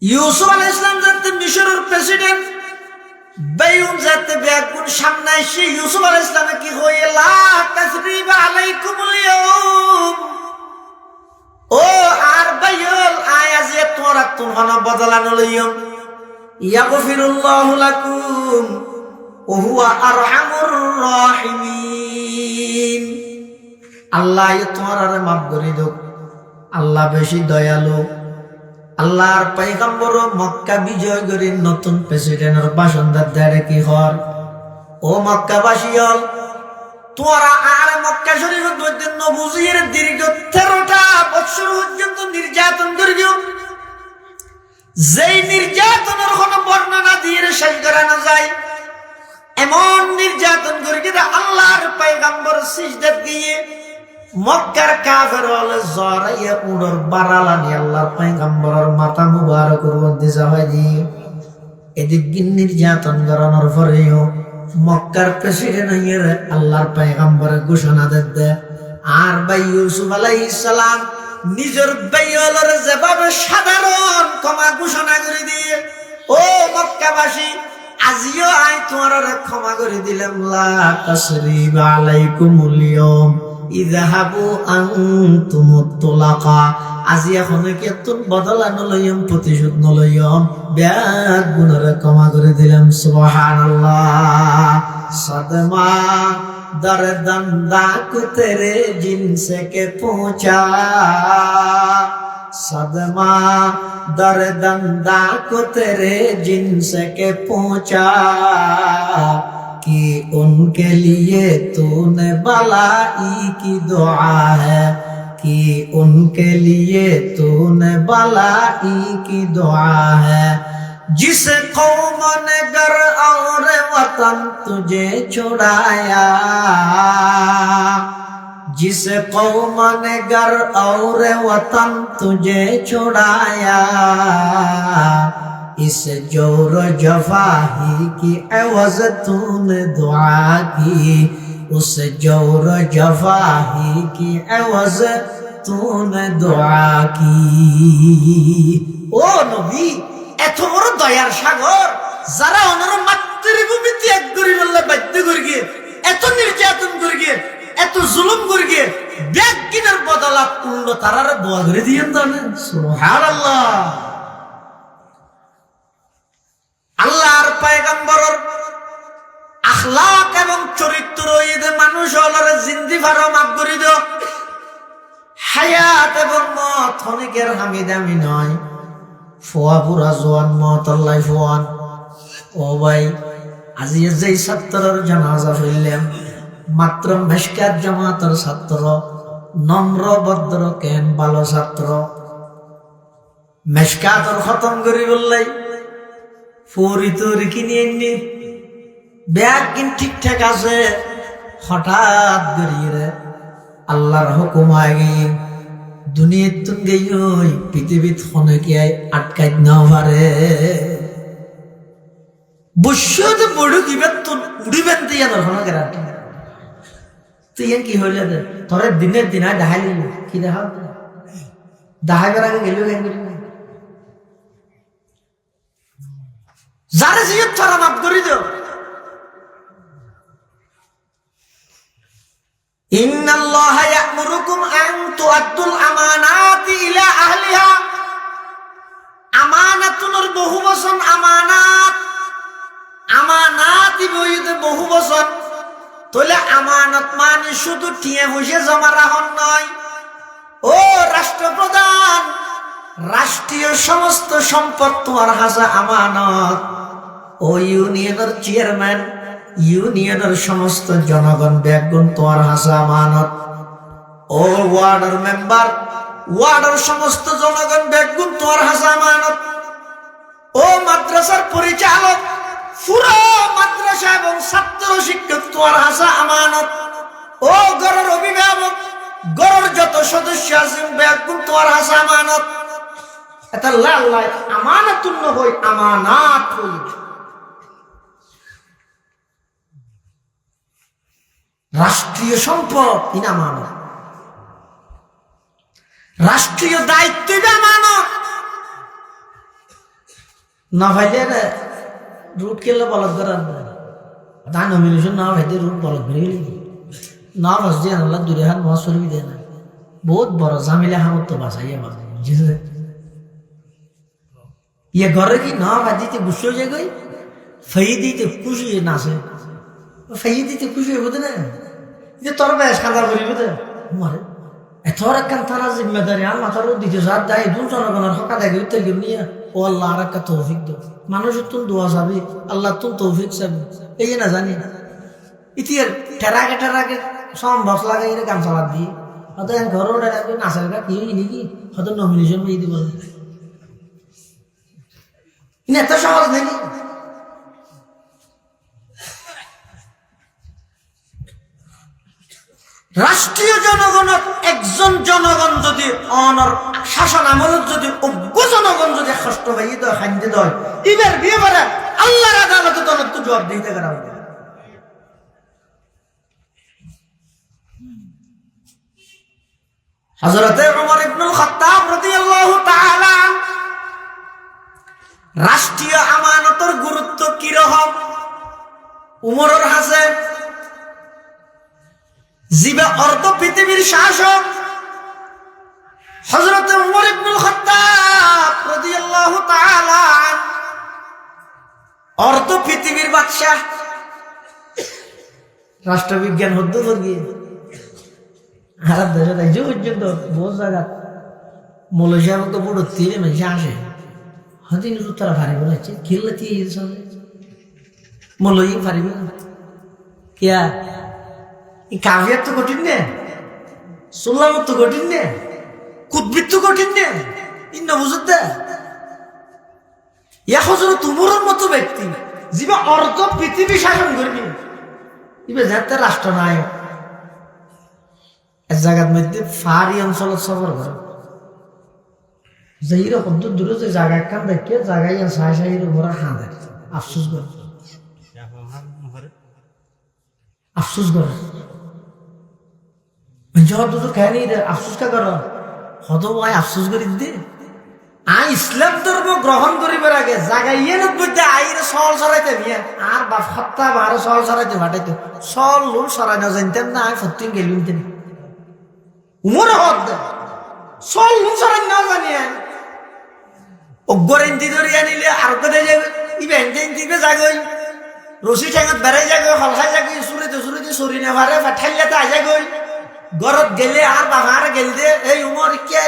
ইউসুফ আলাইহিস সালাম যাতে মিশরের প্রেসিডেন্ট বেয়ুম যাতে বেগুন সামনে এসে ইউসুফ আলাইহিস সালামে কি হয়ে লা তাসরিবা আলাইকুমুল ইয়াউম, ও আর বাইল আয়াজে তোরা তোমরা বদলানো লইম ইয়াগফিরুল্লাহু লাকুম ওয়া হুয়া আরহামুর রাহিমিন। আল্লাহ তোমার মাফ করে দাও, আল্লাহ বেশি দয়ালু। আল্লাহর পয়গম্বর মক্কা বিজয় করে নতুন প্রেসিডেন্টের বাসিন্দার দ্বারে কি হর, ও মক্কাবাসী হল তোরা আর মক্কা শরীফের মধ্যে নবুযির দীর্ঘ 13টা বছর পর্যন্ত নির্যাতন করিও, যেই নির্যাতনের কোন বর্ণনা দিয়ে শেষ করা না যায় এমন নির্যাতন করে কিন্তু আল্লাহর পয়গম্বর সিজদাত গিয়ে মক্কার কাফের হলে জড়াইয়া উড়র বারালানি আল্লাহর পয়গম্বরের মাথা মুবারকের মধ্যে যাওয়া দিয়ে এদিক নির্যাতন করানোর পরেও মক্কার প্রেসিডেন্ট হইয়ে আল্লাহর পয়গম্বরের ঘোষণা দেয়। আর ভাই ইউসুফ আলাইহিস সালাম নিজের বাইয়লের যেভাবে সাধারণ ক্ষমা ঘোষণা করে দিয়ে, ও মক্কাবাসী আজিও আই তোমার ক্ষমা করে দিলাম, লা তাসরিবা আলাইকুমুল ইয়াউম ইযহাবু আনতুমুত তুলাকা। আজি এখন কেতন বদলানো লইম, প্রতিশোধ নলইম, ব্যাগ গুনার ক্ষমা করে দিলাম। সুবহানাল্লাহ। সদমা दर्दंदा को तेरे जिनसे के पहुंचा, सदमा दर्दंदा को तेरे जिनसे के पहुंचा, कि उनके लिए तूने भलाई की दुआ है, कि उनके लिए तूने भलाई की दुआ है। जिस कौम ने घर और वतन तुझे छुड़ाया, जिस कौम ने घर और वतन तुझे छुड़ाया, इस जोर जफाही की एवज तूने दुआ की, उस जोर जफाही की एवज तूने दुआ की। ओ नबी এত বড় দয়ার সাগর, যারা ওনার মাতৃভূমি ত্যাগ করে বললে বাধ্য করে গিয়ে এত নির্যাতন করে গিয়ে এত জুলুম করে গিয়ে ব্যাগ কিনার বদলাত করলো, তারা দোয়া করে দিয়েন জানেন। সুবহানাল্লাহ। আল্লাহর পয়গম্বরের আখলাক এবং চরিত্র ঈদে মানুষ হলরে জিন্দি ফারো মাফ করে দিও। হায়াত এবং মত অনেকের হামিদামি নয়, ফোয়া পুরা জোয়ান মহতাল্লাই ফোয়ান। ও ভাই আজি যেই ছাত্রের জানাজা হইলাম, মাত্র মেশকাত জামাতের ছাত্র, নম্র ভদ্র কেন ভালো ছাত্র, মেশকাতর খতম করি বললাই ফরি তরি কিনে এনে ব্যাগ কিন ঠিকঠাক আছে, হঠাৎ করিয়ে আল্লাহর হুকুম আগে দুনিয়ার তুন গেই পৃথিবীত অনেকে আটকাই না পারে। বসে বড় কিবার তোর উড়িবেন তুই দর্শন করে তুই কি হইলে তোর দিনের দিন দেখাই লিল কি দেখা দেখাইবার আগে গেল যারা জিয়ত তারা মাফ করে দিও। ইন্নাল্লাহা ইয়া'মুরুকুম আন তু'আদ্দুল আমানাতি ইলা আহলিহা। আমানাতুর বহু বচন আমানাত, আমানাতি বইতে বহু বচন। তাহলে আমানত মানে শুধু টিয়া বসে জমা রাখন নয়। ও রাষ্ট্রপ্রধান, রাষ্ট্রীয় সমস্ত সম্পদ তোমার হাসা আমানত। ও ইউনিয়নের চেয়ারম্যান, ইউনিয়নের সমস্ত জনগণ ব্যাগুন তোমার হাসা আমানত। ও ওয়ার্ডের মেম্বার, ওয়ার্ডের সমস্ত জনগণ ব্যাগুন তোমার হাসা আমানত। ও মাদ্রাসার পরিচালক, পুরো মাদ্রাসা এবং ছাত্র শিক্ষক তোমার হাসা আমানত। ও ঘরের অভিভাবক, ঘরের যত সদস্য আছেন ব্যাগুন তোমার হাসা আমানত। এটা লাল লাই আমানাতুন হই, আমানাত হই। রাষ্ট্রীয় সম্পদ ইনা আমানত, রাষ্ট্রীয় দায়িত্ব আমানত। না ভাইলে রুট খেললে বলদ করার তা নমিনেশন না ভাইতে রুট বলদ বেড়ে গেলি না বাস দিয়ে আল্লাহ দূরে হাত মাছ চলবি দেয় না বহুত বড় ঝামেলা হামত তো বাসাইয়া বাবা বুঝেছে ইয়ে ঘরে কি না বাজিতে গুছো যে গই ফেই দিতে খুশি নাচে ফেই দিতে খুশি হইব না যে তোর বেশ খাবার করিব তো মারে এথর একখান থানা জিম্মেদারি আর মাথার দিতে সার দেয় দু জনগণের হকা দেখে উত্তর নিয়ে ও আল্লাহ আর একটা তৌফিক দো মানুষের তুন দোয়া চাবি আল্লাহ তুন তৌফিক চাবি এই না জানি ইতিহার ঠেরাকে সম্ভব লাগে এর কাম চালাত দিয়ে হয়তো ঘর নাচের গা কি নাকি হয়তো নমিনেশন দিয়ে দিব এত সহজ নাকি রাষ্ট্রীয় জনগণের একজন জনগণ যদি অনর শাসন আমলত যদি অজ্ঞ জনগণ যদি কষ্ট পাই তো খাদ্য দেয় এবার বিয়ে করে আল্লাহর আদালতে তখন তো জবাব দিতে করা হবে হযরতে ওমর ইবনুল খাত্তাব রাদিয়াল্লাহু তাআলা রাষ্ট্রীয় আমানতের গুরুত্ব কি রকম উমরের হাসে জিবে অর্ধ পৃথিবীর শাসক হযরত ওমর ইবনুল খাত্তাব রাদিয়াল্লাহু তাআলা অর্ধ পৃথিবীর বাদশা রাষ্ট্রবিজ্ঞান হদ্দু গিয়ে আর দেশে যে পর্যন্ত বহু জায়গা মালয়েশিয়া মতো বড় তীরে মানুষ আসে হদিন তারা পারিব না খেললে দিয়ে মলই পারিব কিয়া কাভিয়ার তো কঠিন নে সোল্লামত তো কঠিন নে কুদবিদ তো কঠিন নে ইন্ন বুঝতে ইয়া হজর তোমার মতো ব্যক্তি যিবা অর্ধ পৃথিবী শাসন করবি ইবে যাতে রাষ্ট্রনায়ক এক জায়গার মধ্যে ফারি অঞ্চল সফর করে যেই রকম দূরে যে জায়গা কান দেখে জায়গায় সাহা সাহির উপরে হাঁদে আফসোস করে আফসোস করে যত তো খায়নি আফসোস কা কর হত ভাই আফসোস করি দে ইসলাম ধর্ম গ্রহণ করিবার আগে জায়গায় মধ্যে আইরে সল সরাইতে নিয়ে আর বাপ সপ্তাহ বারো সল সরাইতে ফাটাইতো সল লোল সরাই না জানতেন না আমি ফতিন গেলুম তেন উমর হদ সল লোল সরাই না জানি অগ্গর ইন্দি ধরে আনিলে আর কোথায় যাবে ইভেন্ট দিবে যাগই রশি ঠেঙত বেড়াই যাগই হলখাই যাগই সুরিতে সরি না পারে ঠাইলাতে আই যাগই গরত গেলে আর বাবার গেল দে এই উমর কে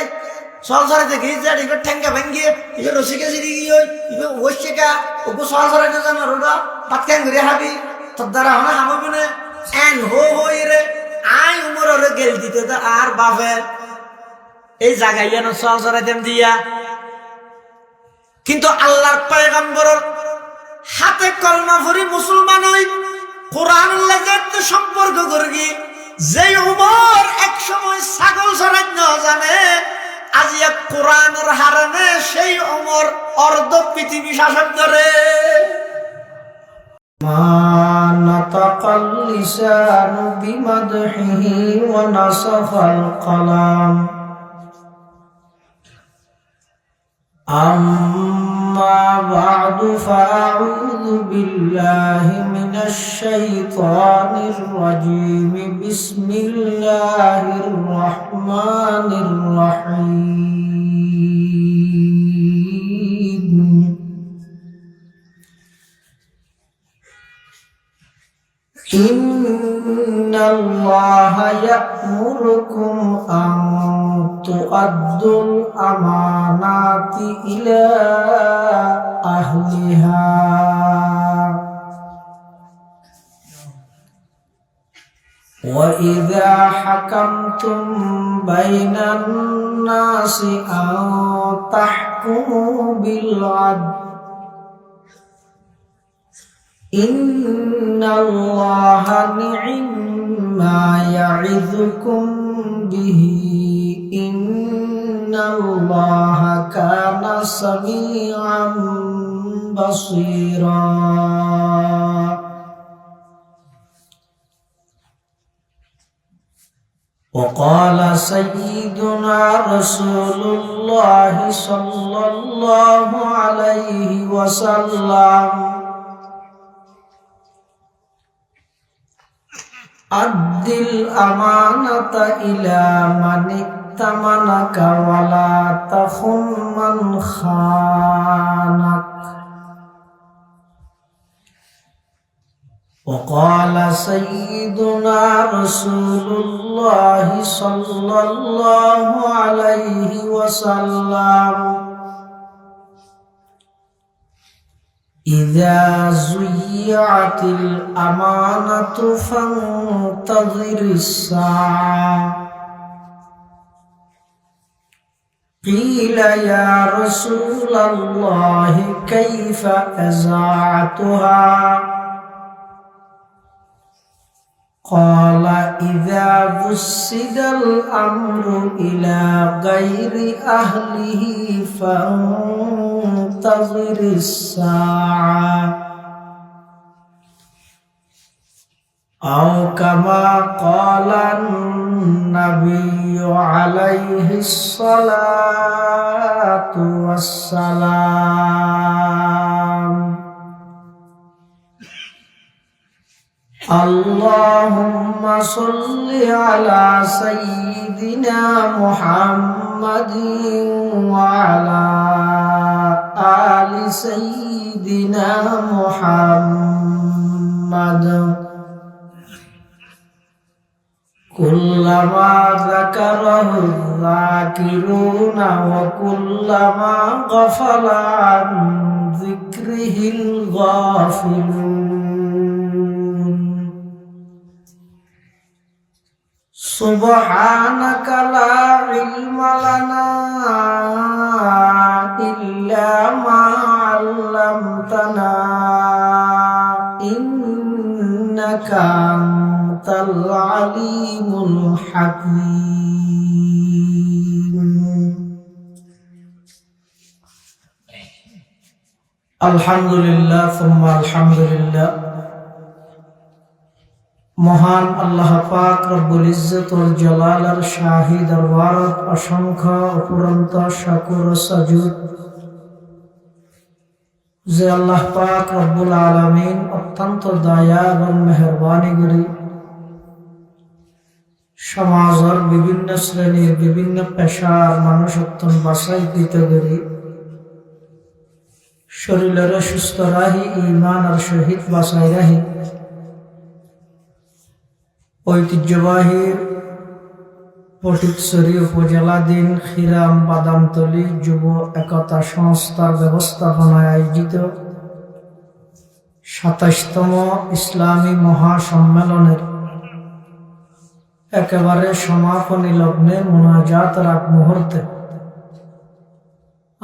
সল সরাইতে গিয়ে যা এবার ঠেঙ্গা ভেঙ্গিয়ে এবার রশিকে সিঁড়ি গিয়ে এবার ওইছে কা ওকে সল সরাইতে জানো রোডা পাত ক্যাং ঘুরে হাবি তোর দ্বারা হনা হামবি না এন হো রে আই উমর ওরে গেল দিতে তো আর বাপে এই জায়গায় সল সরাইতেম দিয়া কিন্তু আল্লাহর পয়গম্বরের হাতে কলমা ভরি মুসলমান হই কোরআনের লাগে সম্পর্ক করবি যে উমর এক সময় ছাগল চড়াই না জানে আজ এক কোরআনের হারানে সেই উমর অর্ধ পৃথিবী শাসন করে মা নাতাকাল লিসানু বিমাদহিহি ওয়া নাসাফাল কলাম أما بعد فأعوذ بالله من الشيطان الرجيم بسم الله الرحمن الرحيم إن الله يأمركم أن تؤدوا الأمانات إلى أهلها وإذا حكمتم بين الناس أن تحكموا بالعدل إن الله نعم ما يعظكم به إن الله كان سميعا بصيرا وقال سيدنا رسول الله صلى الله عليه وسلم أد الأمانة إلى من ائتمنك ولا تخن من خانك وقال سيدنا رسول الله صلى الله عليه وسلم إذا زيعت الأمانة فانتظر الساعة قيل يا رسول الله كيف أزاعتها قال إذا وسد الأمر إلى غير أهله فانتظر الساعة أو كما قال النبي عليه الصلاة والسلام اللهم صل على سيدنا محمد وعلى آل سيدنا محمد كلما ذكره الذاكرون وكلما غفل عن ذكره الغافلون سبحانك لا علم لنا إلا ما علمتنا إنك أنت العليم الحكيم الحمد لله ثم الحمد لله মহান আল্লাহ পাক রব্বুল ইজ্জত ওয়াল জালালের শাহী দরবারত অসংখ্য অপুরন্ত শুকর ও সাজুদ যে আল্লাহ পাক রব্বুল আলামিন অত্যন্ত দয়া এবং মেহেরবানি করে সমাজের বিভিন্ন শ্রেণীর বিভিন্ন পেশার মানুষ অত্যন্ত বাছাইকৃত করে শরীরের সুস্থ রাহি ঈমান আর শহীদ বাছাই রাহি ঐতিহ্যবাহী ফটিকছড়ি উপজেলাধীন খিরাম বাদামতলী যুব একতা সংস্থার ব্যবস্থাপনায় আয়োজিত ২৭তম ইসলামী মহাসম্মেলনের একেবারে সমাপনী লগ্নে মোনাজাতের আগ মুহূর্তে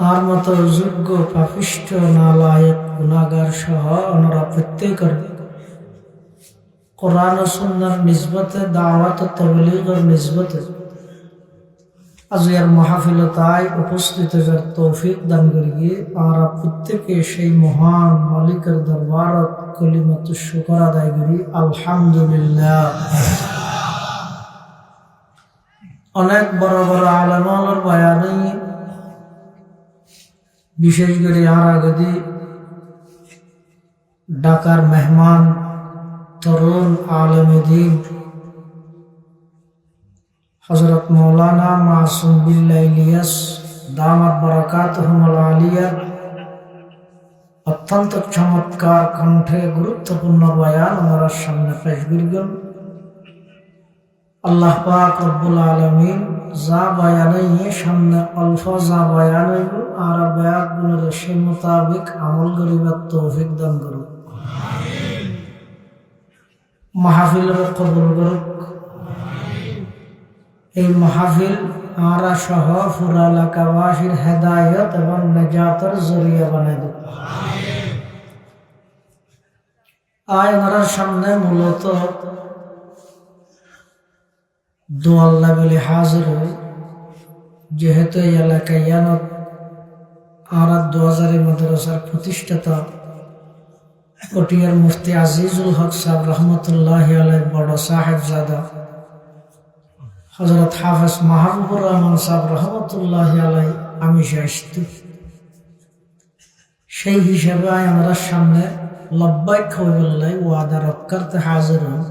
আর মতো যোগ্য পাপিষ্ঠ নালায়েক গুনাহগার সহ ওনারা প্রত্যেকের কোরআন ও সুন্নাহর নিসবতে দাওয়াত ও তাবলীগের নিসবতে আজকের মাহফিলতায় উপস্থিত হওয়ার তৌফিক দান করিয়ে আমরা প্রত্যেকে সেই মহান মালিকের দরবারত কলিমাতু শুকর আদায় করি আলহামদুলিল্লাহ। অনেক বড় বড় আলেমার বয়ানে বিশেষ করে আর আগদি ঢাকার মেহমান তরুণ আলেমে দ্বীন হযরত মাওলানা মাসুম বিল্লাহ ইলিয়াস দামাত বারাকাতুহুল আলিয়া অত্যন্ত চমৎকার কণ্ঠে গুরুত্বপূর্ণ বয়ান ওনার সামনে পেশ করবেন। আল্লাহ পাক রব্বুল আলামিন যা বয়ানে সামনে অল্প যা বয়ান হইব আর বয়ানগুলোর সে মোতাবেক আমল করিবার তৌফিক দান করুন। মাহফিলের কবুল করুক। এই মাহফিল আমরা সহ পুরা এলাকাবাসীর হেদায়ত এবং নেজাতের জরিয়া বানাই দেব। আয় ওনার সামনে মূলত দোয়াল্লা বলে হাজির হই, যেহেতু এই এলাকায় ইয়ানত আর 2000 মাদ্রাসার প্রতিষ্ঠাতা পটিয়ার মুফতি আজিজুল হক সাহেব রহমতুল্লাহ আলাইহির বড় সাহেবজাদা হযরত হাফেজ মাহবুবুর রহমান সাহেব রহমতুল্লাহ আলাইহি আমি আসছি। সেই হিসাবে আমরা সামনে লব্বাইক হইল্লাই ওয়াদা রক্ষার্থে হাজির হন।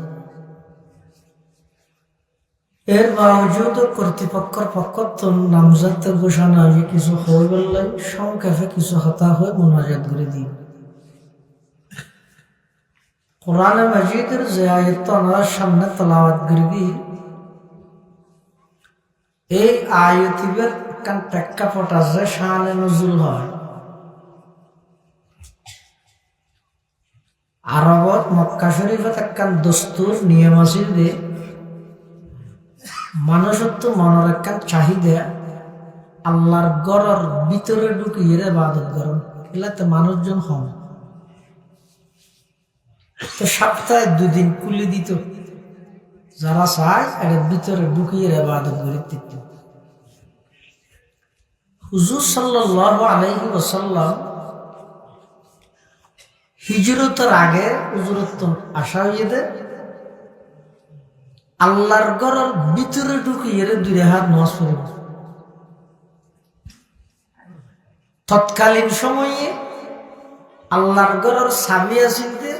এর বাবজুদ কর্তৃপক্ষের পক্ষ তো নামজাতে ঘোষণা হয়ে কিছু হইল্লাই সংক্ষেপে কিছু হতা হয়ে মোনাজাত করে দিই। কোরআনে মাজিদের যে আয়াত আমরা সামনে তেলাওয়াত করবি, এই আয়াতের কান প্রেক্ষাপট আছে শানে নজুল হয়। আরবত মক্কা শরীফত একখান দস্তুর নিয়ম আছিল যে মানুষত্ব মনের একখান চাহিদা আল্লাহর গড়ের ভিতরে ঢুকিয়ে ইবাদত করেন, এলাতে মানুষজন হন। তো সপ্তাহে 2 দিন কুলি দিত, যারা চায় এর ভিতরে ঢুকিয়ে ইবাদত করে দিত। হুজুর সাল্লাল্লাহু আলাইহি ওয়াসাল্লাম হিজরতের আগে হুজুরত্ব আসা হইয়ে দে আল্লাহর ঘরের ভিতরে ঢুকিয়ে 2 হাত নামাজ পড়িব। তৎকালীন সময়ে আল্লাহর ঘরের চাবি আছিল যে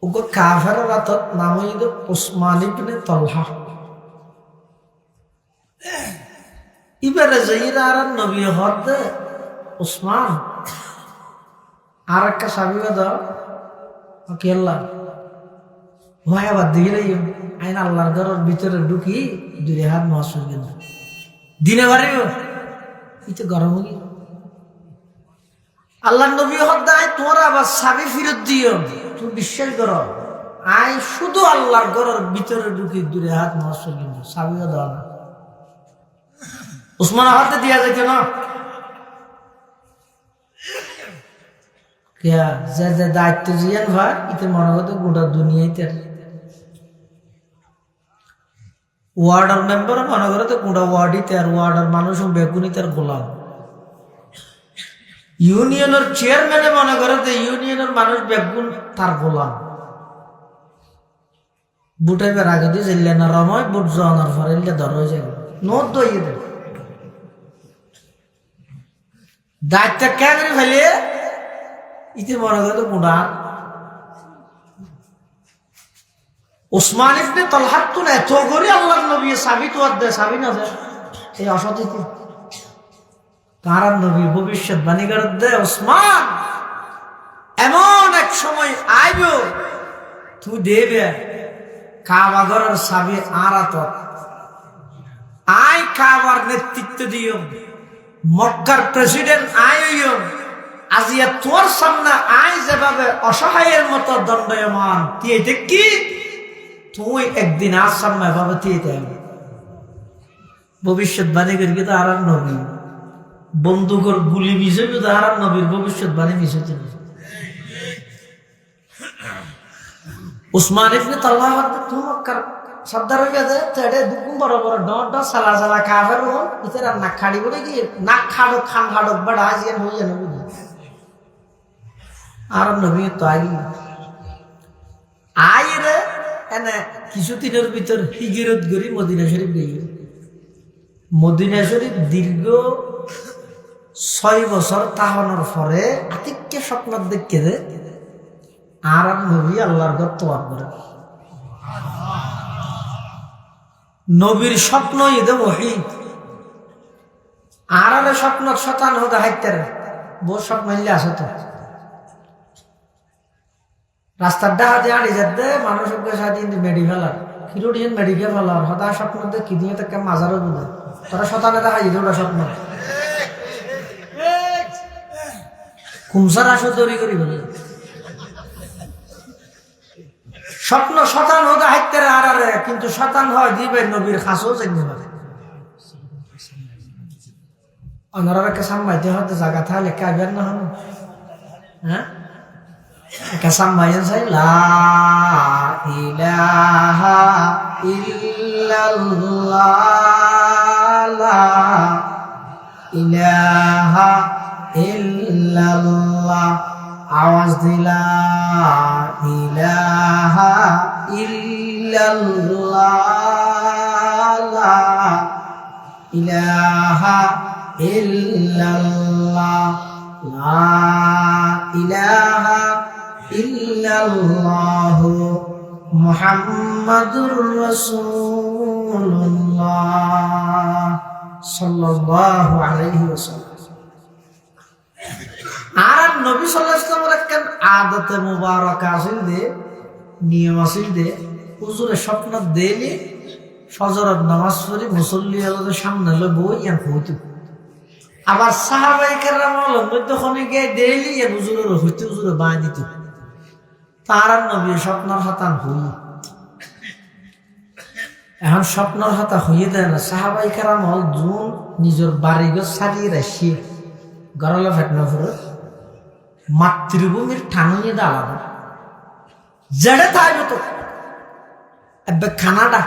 ওগো কাফেরের হাতত নাম হইল উসমান ইবনে তালহা। এবারে যাইরা আর নবী হদ দে উসমান আর একটা চাবি দাও কেল্লা হয় আবার দিয়ে আইন আল্লাহর ঘরের ভিতরে ঢুকি 2 হাত নামাজ পড়বেন দিনে বাড়িব এটা গরম হয়ে আল্লাহ নবী হদ দেয় তোমার আবার চাবি ফিরত দিও। তুমি বিশ্বাস করো আই শুধু আল্লাহর ঘরের ভিতরে ঢুকি 2 হাত নামাজ পড়বেন, চাবিও দাও না। উসমান হাতে দিয়া যায় কেন? যে দায়িত্ব জিয়ান ভাই ইতে মনে হতো গোটা দুনিয়াতে ওয়ার্ডার মেম্বার মনে করে তো গোটা ওয়ার্ডই আর ওয়ার্ডার মানুষ বেগুনি তার গোলাম। ইউনিয়নের চেয়ারম্যানে মনে করে যে ইউনিয়নের মানুষ বেগুন তার গোলাম। বুটাইবার আগে দিয়ে চাইলে না রময় বুট জনার পরে ধর হয়ে যাবে নোট দইয়ে দেবে দায়িত্ব কে করে ফেলে ইতে মনে করে গোটা উসমান ইবনে তালহা তো এত করে আল্লাহর নবী চাবি তো আর দেয় চাবি না দেয় এই অসতিতে তার নবী ভবিষ্যৎবাণী করে দেয় উসমান এমন এক সময় আইব তুই দেবে কাবা ঘরের চাবি আর আই কাবার নেতৃত্ব দিও মক্কার প্রেসিডেন্ট আই হইও আজিয়া তোর সামনে আই যেভাবে অসহায়ের মতো দণ্ডায়মান তুই এটা কি তুই একদিন আর সামনে এভাবে তুই ভবিষ্যৎবাণী করি তো আর নবী বন্দুকর গুলি মিশে তো আর নবীর ভবিষ্যৎবাণী মিশে উসমান ইবনে তালহা তুই মক্কার সর্দার হয়ে গেছে তেড়ে দুকুম বড় বড় ডট সালা সালা কাফের হল ইতে নাক খাড়ি বলে কি নাক খাড়ক খান খাড়ক বড় আজিয়ান হয়ে যান বুঝি আর নবী তো আই রে এনে কিছুদিনের ভিতর হিজরত করি মদিনা শরীফ গই। মদিনা শরীফ দীর্ঘ 6 বছর তাহানোর পরে আতিককে স্বপ্ন দেখে দে আর নবী আল্লাহর ঘর তোয়াব করে। নবীর স্বপ্ন ঈদে ওহী আর স্বপ্ন শতান হতে হাইতে বহু স্বপ্ন মিললে আসে তো রাস্তার ডাহা দিয়ে আড়ি যাতে মানুষকে সাথে মেডিকেলার কিরোডিয়ান মেডিকেল ফেলার হতা স্বপ্ন কি দিয়ে তাকে মাজারও বুঝে তারা শতানে দেখা যেত ওটা স্বপ্ন কুমসার আসো তৈরি করি বলে স্বপ্ন শতান হতে হাইতে আর কিন্তু শতান হয় দিবে নবীর খাসও চাইতে পারে অনারাকে সামলাইতে হয়তো জায়গা থাকলে কাবের না হন হ্যাঁ kasampayan saya la ilaha illallah la ilaha illallah awas di la ilaha illallah la ilaha illallah লা ইলাহা ইল্লাল্লাহ মুহাম্মাদুর রাসূলুল্লাহ সাল্লাল্লাহু আলাইহি ওয়াসাল্লাম। আর নবী সাল্লাল্লাহু আলাইহি ওয়াসাল্লামের একখান আদতে মুবারক আছিল দে, নিয়ম আছিল দে, হুজুরে স্বপ্ন দেলি ফজরের নামাজ পড়ি মুসল্লি আলাদের সামনে লো বই ইয়ান হইতো। আবার সাহাবায়ে কেরামের মধ্যে খনি গিয়ে দেলি ইয়ান হুজুরের হইতো, হুজুরে বাঁ দিত। তার নবী স্বপ্নর হাতান হই, এখন স্বপ্নর হাতা হইয়ে দেয় না। সাহাবায়ে কেরাম হল জুন নিজের বাড়িঘর ছাড়িয়ে রাখি গরলা ফেটনা ফুরে মাতৃভূমির ঠানুয়ে দা আলাদা জেডে তাই তো এবে কানাডা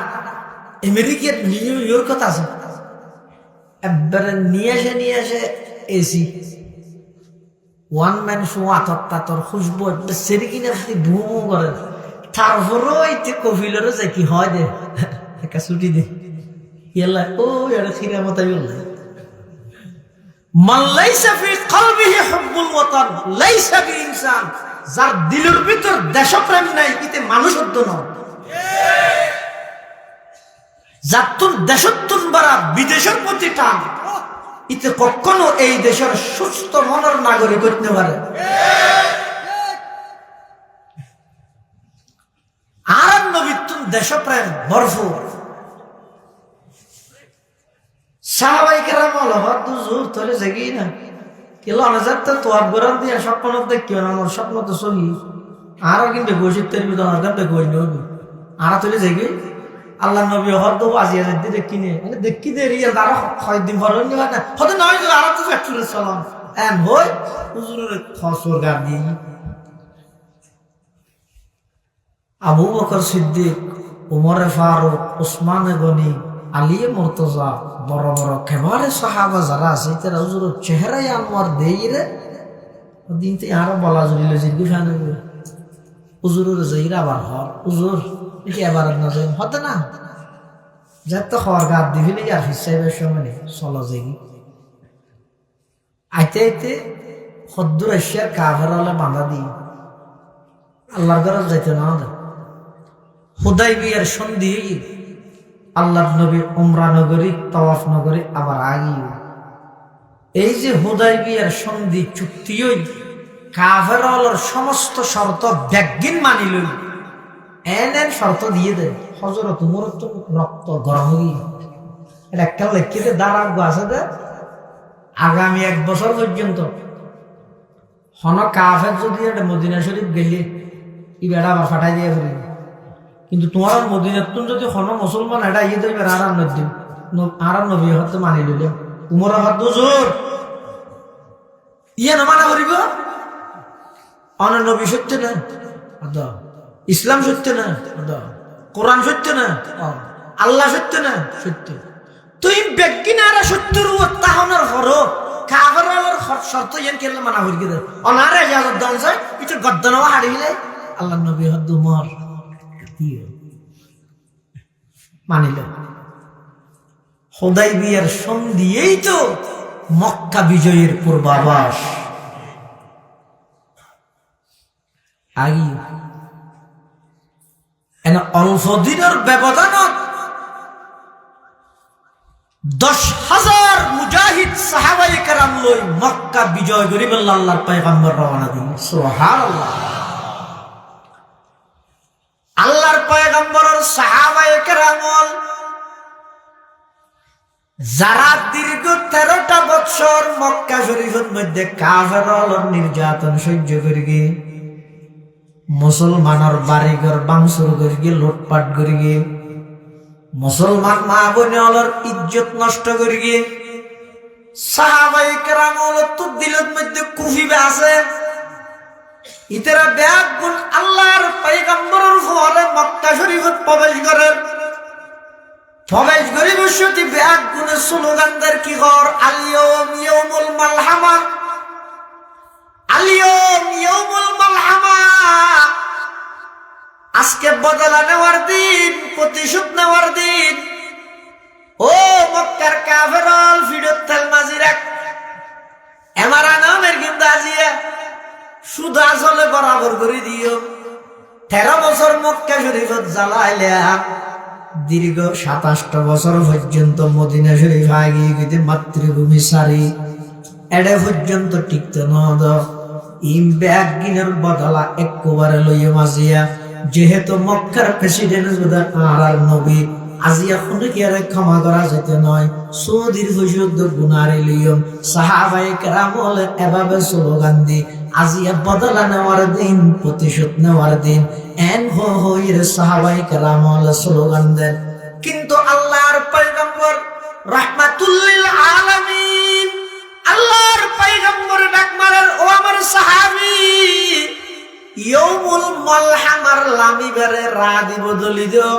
আমেরিকার নিউ ইয়র্ক আছে এবারে নিয়ে এসে এসি ওয়ান ম্যান শো আতর খুশবু সেরি কিনে আপনি ভুমু করেন। তারপরও এইতে কফিলেরও যে কি হয় দে একটা ছুটি দে ইয়াল্লা ও এটা খিরা মতাই বললাই মান লাইসা ফি কলবিহি হুব্বুল ওয়াতান লাইসা বিইনসান, যার দিলের ভিতর দেশপ্রেম নাই ইতে মানুষ হতো না। যার তোর দেশত্বন বাড়া বিদেশের প্রতি টান ইতে কখনো এই দেশের সুস্থ মনের নাগরিক হইতে পারে। আর নবী তুন দেশপ্রেম ভরপুর। সাহাবায়ে কেরাম হল জোর তলে জাগি না কেলো অনাজার তো আবগরান দিয়া স্বপ্ন দেখিও না, আমার স্বপ্ন তো সহি আরো কিন্তু বৈশিষ্ট্যের ভিতর অনাজার দেখো নবী আরা তলে জাগি আল্লাহ নবী হদ আজিয়া যদি দেখি নে মানে দেখি দে রিয়া আরো কয়েকদিন পর হইনি না হতে নয় যে আরো তো ফ্যাক্টরি চলাম এম হই হুজুরের খসর গার দি আবু বকর সিদ্দিক, উমর ফারুক, উসমান গনি, আলী মুর্তজা বড় বড় কেবারে সাহাবা যারা আছে তারা হুজুরের চেহারায় আনোয়ার দেই রে দিন তো আরো বলা জড়িল জিজ্ঞি ফানে হুজুরের জহিরা আবার হর হুজুর এটি এবার না যাই হতে না যার তো খাওয়ার গাছ দিবি আর হিসাবের সময় নেই চলো যাই আইতে আইতে সদ্দুর এশিয়ার কাভের হলে বাঁধা দিই আল্লাহর ঘরে যাইতে না হুদাইবিয়ার সন্ধি আল্লাহর নবী উমরা নগরী তাওয়াফ নগরী আবার আগি এই যে হুদাইবিয়ার সন্ধি চুক্তি কাফের হলের সমস্ত শর্ত ব্যাগিন মানি লই এন শর্ত দিয়ে দেয় হজরত উমর তো রক্ত গরম হয়ে এটা একটা লেখিতে দাঁড়াব আছে দে আগামী 1 বছর পর্যন্ত হন কাফের যদি একটা মদিনা শরীফ গেলে ই বেড়া আবার ফাটাই দিয়ে ফেলি, কিন্তু তোমার মদিনার যদি হন মুসলমান এটা ইয়ে দেবে আরাম নদী আরাম নবী হতে মানি দিল উমর হাত জোর ইয়ে না মানা করিব অন নবী সত্য না ইসলাম সত্য না কোরআন সত্য না আল্লাহ সত্য না সত্য তুই বেগিনারা সত্যর তাহনের হরো কাফেরের শর্ত ইয়ান কেলে মানা করি দে অনারে ইজাজত দান যায় এটা গদ্দানও হারিলে আল্লাহ নবী হদ উমর মানিল। হুদাইবিয়ার সন্ধিয়েই তো মক্কা বিজয়ের পূর্বাভাস। আগি অল্প দিনের ব্যবধানত 10,000 মুজাহিদ সাহাবায়ে কেরাম লই মক্কা বিজয় করি বললা আল্লাহর পয়গম্বর রওনা দিন সুবহানাল্লাহ। আল্লাহর পয়গম্বরের সাহাবায়ে কেরাম যারা দীর্ঘ 13টা বছর মক্কা শরীফের মধ্যে কাফেরদের নির্যাতন সহ্য করে গিয়ে মুসলমানের বাড়িঘর ভাঙচুর করে গিয়ে লুটপাট করে গিয়ে মুসলমান মা বোনের ইজ্জত নষ্ট করে গিয়ে সাহাবায়ে কেরাম তো দিলের মধ্যে কুফিবে আছে ইতারা ব্যাগ গুণ আল্লাহর পয়গম্বরের ফলে মক্কা শরীফত প্রবেশ করে বসতি ব্যাগ গুণে স্লোগানদের কি কর আলিয়ম ইয়াউমুল মালহামা আলিয়ম ইয়াউমুল মালহামা আজকে বদলা নেওয়ার দিন প্রতিশোধ নেওয়ার দিন ও মক্কার কাফেরল ফিরত তেল মাজিরাক এমারা নামের গিন্দা সুদা চলে বরাবর করে দিও। 13 বছর মক্কা শরীফত জ্বালাইলা, দীর্ঘ 27টা বছর পর্যন্ত মদিনা শরীফ আগিয়ে গিয়ে মাতৃভূমি সারি এডে পর্যন্ত টিকতে নদ ইম ব্যাগ গিনের বদলা একবারে লইয়া মাজিয়া, যেহেতু মক্কার প্রেসিডেন্ট আর নবী আজিয়া শুনে কি আর ক্ষমা করা যেতে নয়, সৌদির পরিশুদ্ধ গুনারে লইয়ম সাহাবায়ে কেরাম হলে এভাবে স্লোগান দি আজিয়া বদলা নেওয়ার দিন, প্রতিশোধ নেওয়ার দিন, এন হইর সাহাবায়ে কেরাম হলে স্লোগান দেন। কিন্তু আল্লাহর পয়গম্বর রাহমাতুল লিল আলামিন, আল্লাহর পয়গম্বর ডাক মারেন, ও আমার সাহাবী, ইয়াউমুল মালহামার লামি বেরে রা দিব দলি দিও।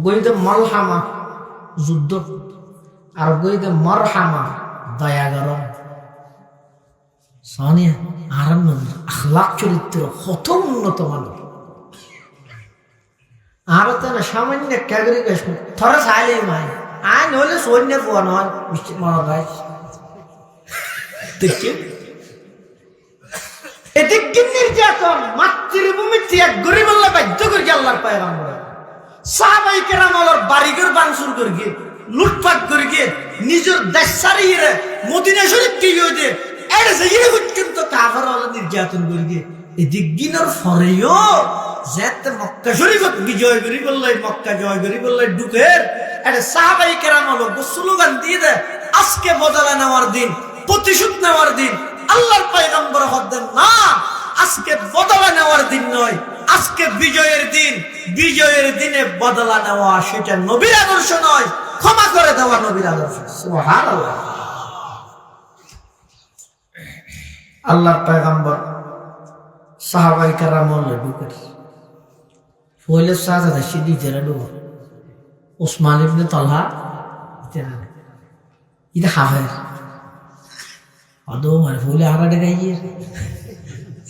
গইতে মলহামা যুদ্ধ, আর গইতে মরহামা দয়া গরম। সোনিয়া আরাম আখলাক চরিত্র কত উন্নত মানের। আর তো না সামান্য ক্যাগরি গেছ থরে চাইলে মাই আই নইলে সৈন্য পোয়া নয় মিষ্টি মরা গাছ দেখছি। এটি কি নির্যাতন! মাতৃভূমি ত্যাগ গরিব আল্লাহ বাধ্য করি আল্লাহর পয়গম্বর সাহাবায়ে কেরাম আল্লাহর বাড়িঘর ভাঙচুর করে গিয়ে, লুটপাট করে গিয়ে, নিজের দেশ ছাড়িয়ে মদিনা শরীফ কি হইতে এটা যে পর্যন্ত কাফের আল্লাহ নির্যাতন করে গিয়ে এদিক গিনার ফরেও যেতে মক্কা শরীফত বিজয় করি বললে, মক্কা জয় করি বললে ঢুকের এটা সাহাবায়ে কেরাম আল্লাহ স্লোগান দিয়ে দেয় আজকে বদলা নেওয়ার দিন, প্রতিশোধ নেওয়ার দিন। আল্লাহর পয়গম্বর হদ্দেন না, আজকে বদলা নেওয়ার দিন নয়, আজকে বিজয়ের দিন। বিজয়ের দিনে বদলা নেওয়া সেটা নবীর আদর্শ নয়, ক্ষমা করে দেওয়া নবীর আদর্শ। সুবহানাল্লাহ। আল্লাহর পয়গম্বর সাহাবায়ে কেরাম হলে ঢুকের ফইলে সাজাদা সিদ্ধি তেরা ঢুক ওসমান ইবনে তালহা তেরা ইদা হাফেজ আদো মানে ফইলে আরাডে গাইয়ে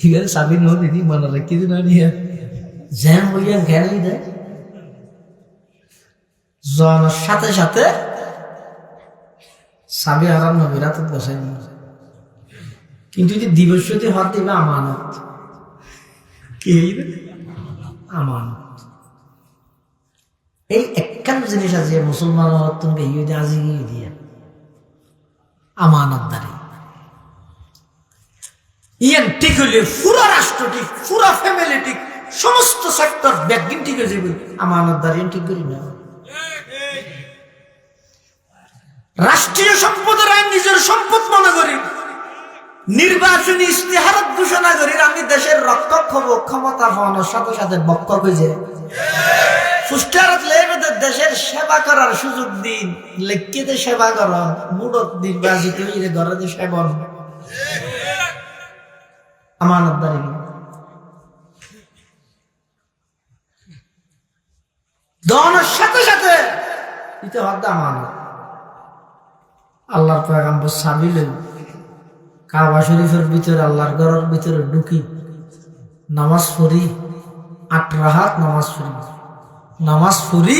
ইগের সাবি নো দিদি মনে রাখি দিনা নিয়া জ্যাম হইয়া গেলি দে জনের সাথে সাথে সাবি আরাম নবীরা তো বসাই কিন্তু যদি দিবসতে হাত দিবে আমানত কি আমানত। এই একখান জিনিস আছে মুসলমান তুমি ইহুদি আজি দিয়ে আমানতদারি ইয়ান ঠিক হইলে পুরো রাষ্ট্র ঠিক, পুরো ফ্যামিলি ঠিক, সমস্ত সেক্টর ব্যাগিন ঠিক হয়ে যাবে। আমানতদারি ঠিক করি না। রাষ্ট্রীয় সম্পদের আইন নিজের সম্পদ মনে করি, নির্বাচনী ইস্তেহারত ঘোষণা করি আমি দেশের রক্ষক হব, ক্ষমতা হওয়ানোর সাথে সাথে বক্তব্য হয়েছে দেশের সেবা করার সুযোগ দিন, লেখিতে সেবা কর মুডত নির্বাচিত ঘরে সেবন আমানতদারি। দনের সাথে সাথে দিতে হবে আমানত। আল্লাহর পয়গম্বর সাবিলেন কাবা শরীফের ভিতরে, আল্লাহর ঘরের ভিতরে ঢুকি নামাজ পড়ি, 8 রাকাত নামাজ পড়ি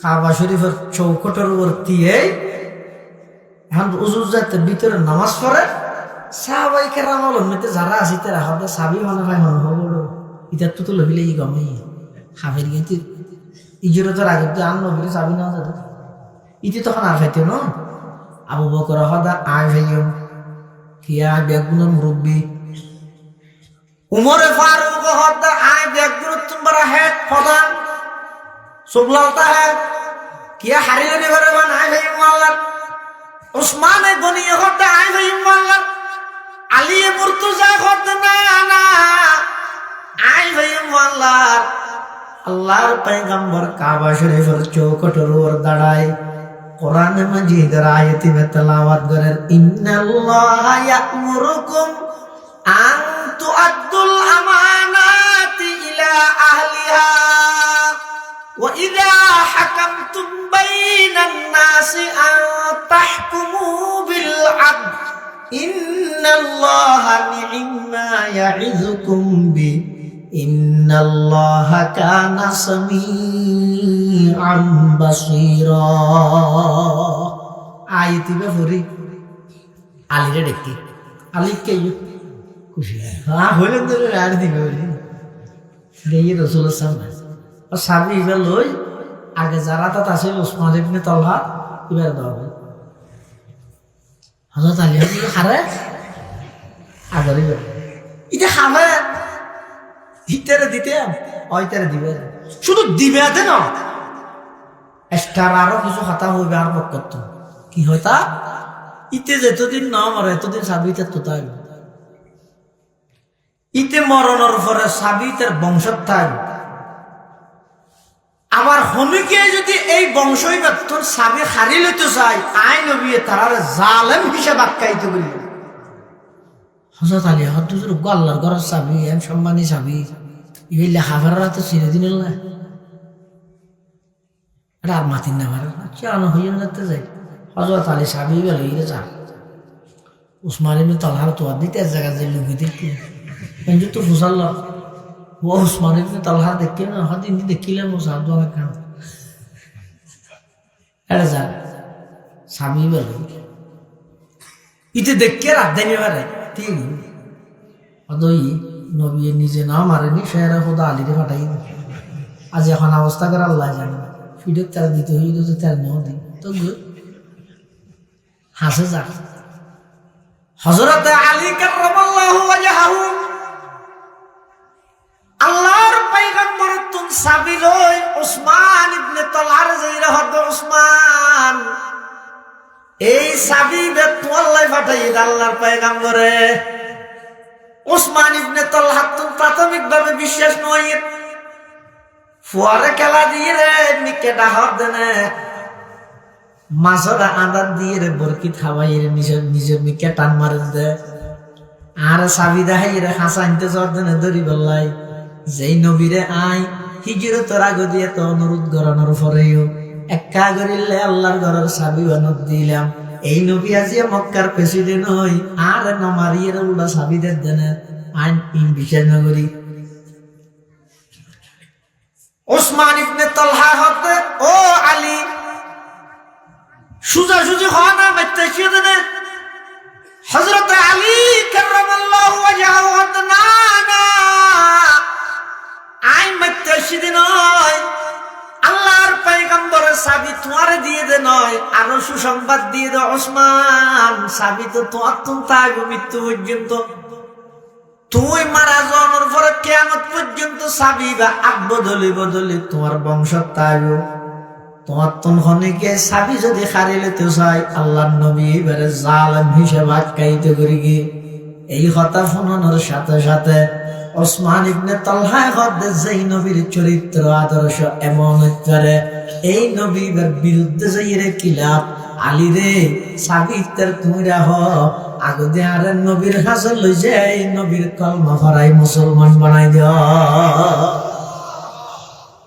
কাবা শরীফের চৌকটের উপর দিয়ে এখন উজুর যাতে ভিতরে নামাজ পড়ে সাহাবায়ে কেরাম মধ্যে যারা আছে তারা হবে সাবি মনে হয় মনে হবো ইতার তো লবিলে ই গমে হাফের গেছি ইজরতের আগে তো আন নবীর সাবি না যাতে ইতি তখন আর খাইতে ন আবু বকর হদা আয় ভাইও কিয়া বেগুনের মুরব্বী উমরে ফারুক হদা আয় বেগুন তোমারা হেড প্রধান সুবলালতা है किया हरियाणा बरबान आए भाई मोहल्ला उस्मान गनी होता आए भाई मोहल्ला अली मुर्तजा होता ना आए भाई मोहल्ला अल्लाह पैगंबर काबा शरीफर चौकटर और दड़ाई कुरान मजीद आयत में तिलावत करे इन्नल्लाह यअमुरुकुम अन तुअद्दुल अमानाति इला अहलिहा وَإِذَا حَكَمْتُمْ بَيْنَ النَّاسِ أَن تَحْكُمُوا بِالْعَدْلِ إِنَّ اللَّهَ نِعِمَّا يَعِظُكُمْ بِهِ إِنَّ اللَّهَ كَانَ سَمِيعًا بَصِيرًا আয়াতে বলি আলীরে ডেকে আলীকে খুশি হ্যাঁ হইলেন তো আর দিবে গিয়ে রসুলের সামনে সাবি এবার লই আগে যারা তাত আছে ওসমান ইবনে তালহা এবার দেওয়া হবে হযরত আলী হারে আগরে এটা খাবে হিটারে দিতে ওইটারে দিবে শুধু দিবে আছে না এক্সট্রা আরো কিছু খাতা হইবে আর বকত কি হইতা ইতে যতদিন না মরে এতদিন সাবিতে তো তাই ইতে মরণের পরে সাবিতের বংশ থাক আবার হনুকে যদি এই বংশই তোর সাবি হারি লইতে চাই আই নবী তারার জালেম হিসেবে আখ্যায়িত করি হযরত আলী হদ্দুর আল্লাহর ঘরের চাবি এম সম্মানী চাবি এই লেখাপড়ারা তো চিরদিন না এটা আর মাতিন না পারে কেন হইয়া যেতে যাই হযরত আলী চাবি গেলে যা উসমান ইবনে তালহার তো দিতে এক জায়গা যে লুকি দেখি কিন্তু তো ফুসাল ও উসমান ইবনে তালহা দেখি না হদিন দেখিলাম ও সাহায্য অনেক কেন এটা যা চাবি গেলে ইতে দেখে রাত দেনি পারে ঠিক অদই নবী নিজে না মারেনি সেরা খোদা আলীরে ফাটাই আজ এখন অবস্থা করে আল্লাহ জানে ফিডের তেল দিতে হইল তো তেল নেওয়া দিন তো হাসে যাক হযরত আলী কাররামাল্লাহু ওয়াজহাহু আল্লাহর পয়গম্বর তুন সাবি লই উসমান ইবনে তালহার যাইরা হদ উসমান এই সাবি বে তো আল্লাহ ফাটাই আল্লাহর পয়গম্বরে উসমান ইবনে তালহা তো প্রাথমিকভাবে বিশ্বাস নয় ফুয়ারে খেলা দিয়ে রে নিকে ডাহর দেনে মাছরা আদার দিয়ে রে বরকি খাওয়াই রে নিজের মিকে টান মারে দে আর সাবি দেখাই রে হাসা আনতে জ্বর দেনে ধরি বললাই যেই নবীরে আই হিজরতের আগে দিয়ে তো অনুরোধ করানোর পরেও একা করিলে আল্লাহর ঘরের সাবি বানত দিলাম এই নবী আজিয়া মক্কার প্রেসিডেন্ট হই আর নমারিয়ে উল্টা সাবিদের দেনে আইন ইন বিচার নগরী উসমান ইবনে তালহা হতে ও আলী সুজা সুজি হওয়া না বাইতে দেনে হযরত আলী কাররামাল্লাহু ওয়াজহাহু হতে না না আই বাইতে দিন নয় আল্লাহর পয়গম্বরের সাবি তোমারে দিয়ে দে নয় আরো সুসংবাদ দিয়ে দে ওসমান সাবি তো তোমার তুমি থাকবে মৃত্যু পর্যন্ত তুই মারা যাওয়ার পরে কিয়ামত পর্যন্ত সাবি বা বদলি বদলি তোমার বংশ থাকবে তোমার তুন হনিকে সাবি যদি হারিয়ে লেতে চাই আল্লাহর নবী এবারে জালেম হিসেবে আখ্যায়িত করি কি এই কথা শোনানোর সাথে সাথে ওসমান ইবনে তালহা হদে যেই নবীর চরিত্র আদর্শ এমন করে এই নবীর বিরুদ্ধে যাইরে কিলাপ আলী রে সাবিতের তুইরা হ আগদে আর নবীর কাছে লই যাই নবীর কলমা পড়াই মুসলমান বানাই দিও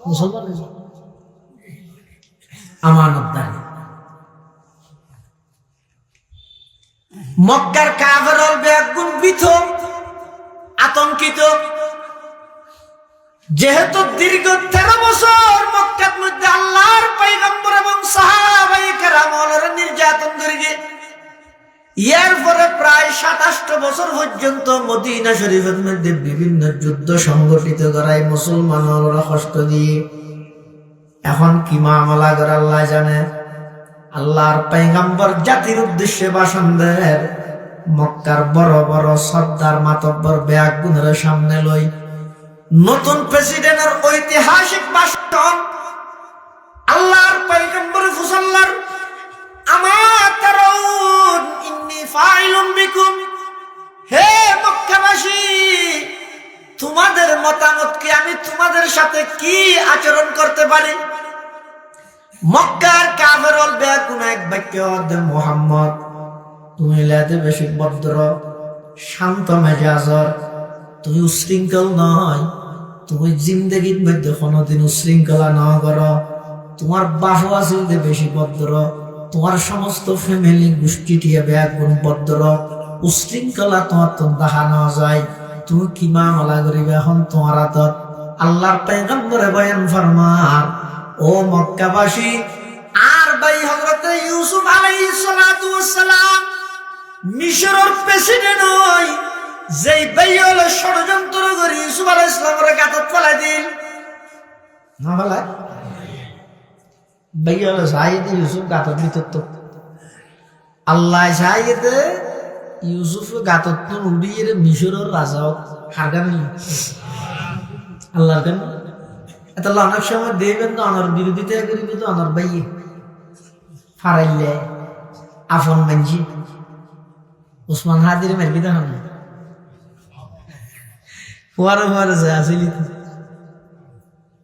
মুসলমান আমানত দানি মক্কার কাফেরল বেগুন বিথ আতঙ্কিত যেহেতু দীর্ঘ 13 বছর মক্কার মধ্যে আল্লাহর পয়গম্বর এবং সাহাবায়ে কেরামের নির্যাতন করিয়ে এর পরে প্রায় 27 বছর পর্যন্ত মদিনা শরীফের মধ্যে বিভিন্ন যুদ্ধ সংগঠিত করায় মুসলমানরা কষ্ট দিয়ে এখন কি মামলা করে আল্লাহ জানে আল্লাহর পয়গম্বর জাতির উদ্দেশ্যে ভাষণ দেন মক্কার বড় বড় সর্দার মাতব্বর বেয়াগুনের সামনে লই নতুন প্রেসিডেন্টের ঐতিহাসিক ভাষণ আল্লাহর পয়গম্বর ফুসাল্লার আমা তারাউন ইন্নী ফাইলুম বিকুম হে মক্কাবাসী তোমাদের মতামত কি আমি তোমাদের সাথে কি আচরণ করতে পারি মক্কার কাফেরল বেয়াগুন এক বাক্য দে মুহাম্মদ তুমি লাতে বেশি ভদ্র শান্ত মেজাজর তুমি উশৃঙ্খল নয় তুমি জিন্দগির মধ্যে কোনোদিন উশৃঙ্খলা না করো তোমার বাহু আছে বেশি ভদ্র তোমার সমস্ত ফ্যামিলি গোষ্ঠীটি বেয়াগুন ভদ্র উশৃঙ্খলা তোমার তো দেখা না যায় তুমি কি মামলা করিবে এখন তোমার হাতত আল্লাহর পয়গম্বরে বয়ান ফরমান ও মক্কাবাসী আর ভাই হযরত ইউসুফ আলাইহিস সালাতু ওয়াস সালাম মিশরের প্রেসিডেন্ট হই যেই বাইল ষড়যন্ত্র করে ইউসুফ আলাইহিস সালামের গাতত ফেলাই দিল না ফেলাই বাইল সাইয়েদ ইউসুফ গাতত ভিতর তো আল্লাহ সাইয়েদ ইউসুফ গাতত তো উড়িয়ে মিশরের রাজা হারগান আল্লাহর কেন এত অনেক সময় দেখবেন তো অনার বিরোধিতা করিবে তো অনার বাইয়ে ফারাইলে আফন মানজি উসমান হাদির মেরবি দেখ না ফুয়ারে ফুয়ারে যায় আসিলি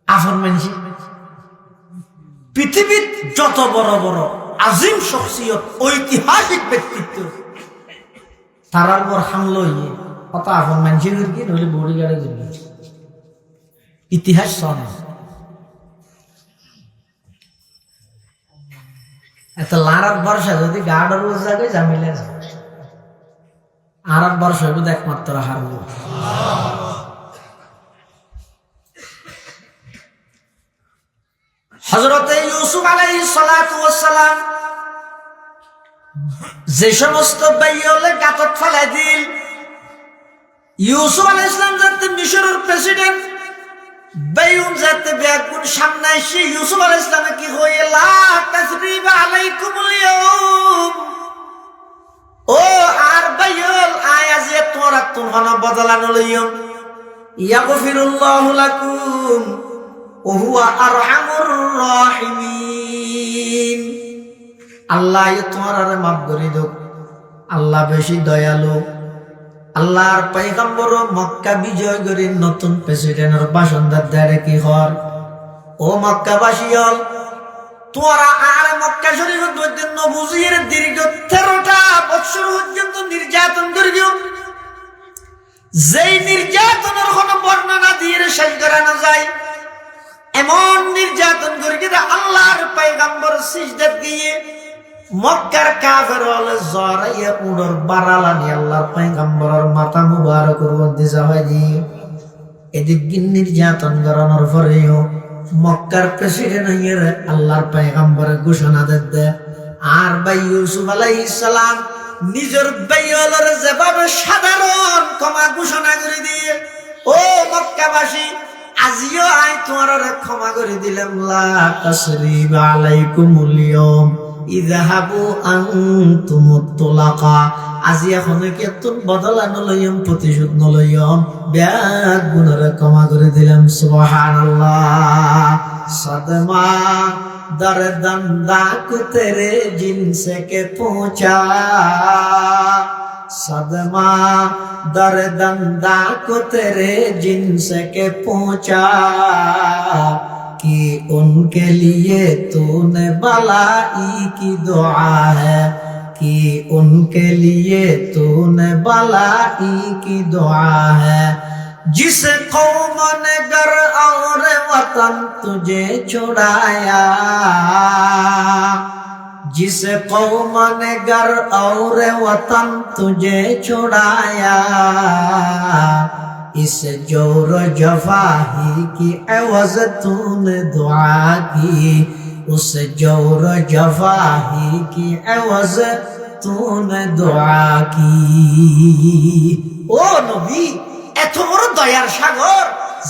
আফন মানজি পৃথিবীর যত বড় বড় আজিম শখসিয়ত ঐতিহাসিক ব্যক্তিত্ব তারার পর হামলো ইয়ে কত আফন মানজি করবি নইলে বড়ি গাড়ি করবি ইতিহাস শোনে এত লারার বর্ষা যদি গাড়ার জায়গায় জামিলে আর বর্ষা একমাত্র হারব হযরতে ইউসুফ আলাইহিস সালাতু ওয়াস সালাম যে সমস্ত বাইয়লে গাতত ফেলাই দিল ইউসুফ আলাইহিস সালাম যাতে মিশরের প্রেসিডেন্ট বাইউন যাতে বেগুন সামনে এসে ইউসুফ আলাইহিস সালামে কি হয়ে লা তাসরিবা আলাইকুমুল ইয়াউম ও আর বাইল আয়াজে তোরা তোমরা বদলানো লইম ইয়াগফিরুল্লাহু লাকুম ওয়া হুয়া আরহামুর রাহিমিন আল্লাহ তোমার মাফ করে দাও আল্লাহ বেশি দয়ালু আল্লাহর পয়গম্বর মক্কা বিজয় করে নতুন প্রেসিডেন্টের বাসিন্দার দ্বারে কি হর ও মক্কাবাসী হল তোরা আর মক্কা শরীফের মধ্যে নবুজির দীর্ঘ 13টা বছর পর্যন্ত নির্যাতন করিও যেই নির্যাতনের কোনো বর্ণনা দিয়ে শেষ করা না যায় এমন নির্যাতন করিয়ে আল্লাহর পয়গম্বর সিজদাত দিয়ে মক্কার কাফের হলে জরাইয়া উড়র বারালানি আল্লাহর পয়গম্বরের মাথা মুবারকের মধ্যে যাওয়াই দিয়ে এদিক নির্যাতন করানোর পরেও মক্কার প্রেসিডেন্ট হইয়ে আল্লাহর পয়গম্বরের ঘোষণা দেয় আর ভাই ইউসুফ আলাইহিস সালাম নিজের বাইয়লের যেভাবে সাধারণ ক্ষমা ঘোষণা করে দিয়ে ও মক্কাবাসী আজিও আই তোমার ক্ষমা করে দিলাম লা তাসরিবা আলাইকুমুল ইয়াউম ইযহাবু আনতুমুত তুলাকা আজি এখন কেতন বদলানো লইম প্রতিশোধ নলইম ব্যাগ গুনারে ক্ষমা করে দিলাম সুবহানাল্লাহ সদমা দরদন্দা কো তেরে জিনসে কে পৌঁছা सदमा दर्दंदा को तेरे जिनसे के पहुंचा कि उनके लिए तूने भलाई की दुआ है कि उनके लिए तूने भलाई की दुआ है जिस कौम ने घर और वतन तुझे छुड़ाया जिस कौम ने घर और वतन तुझे छुड़ाया इस जोर जफाही की एवज तूने दुआ की उस जोर जफाही की एवज तूने दुआ की ओ नबी এত বড় দয়ার সাগর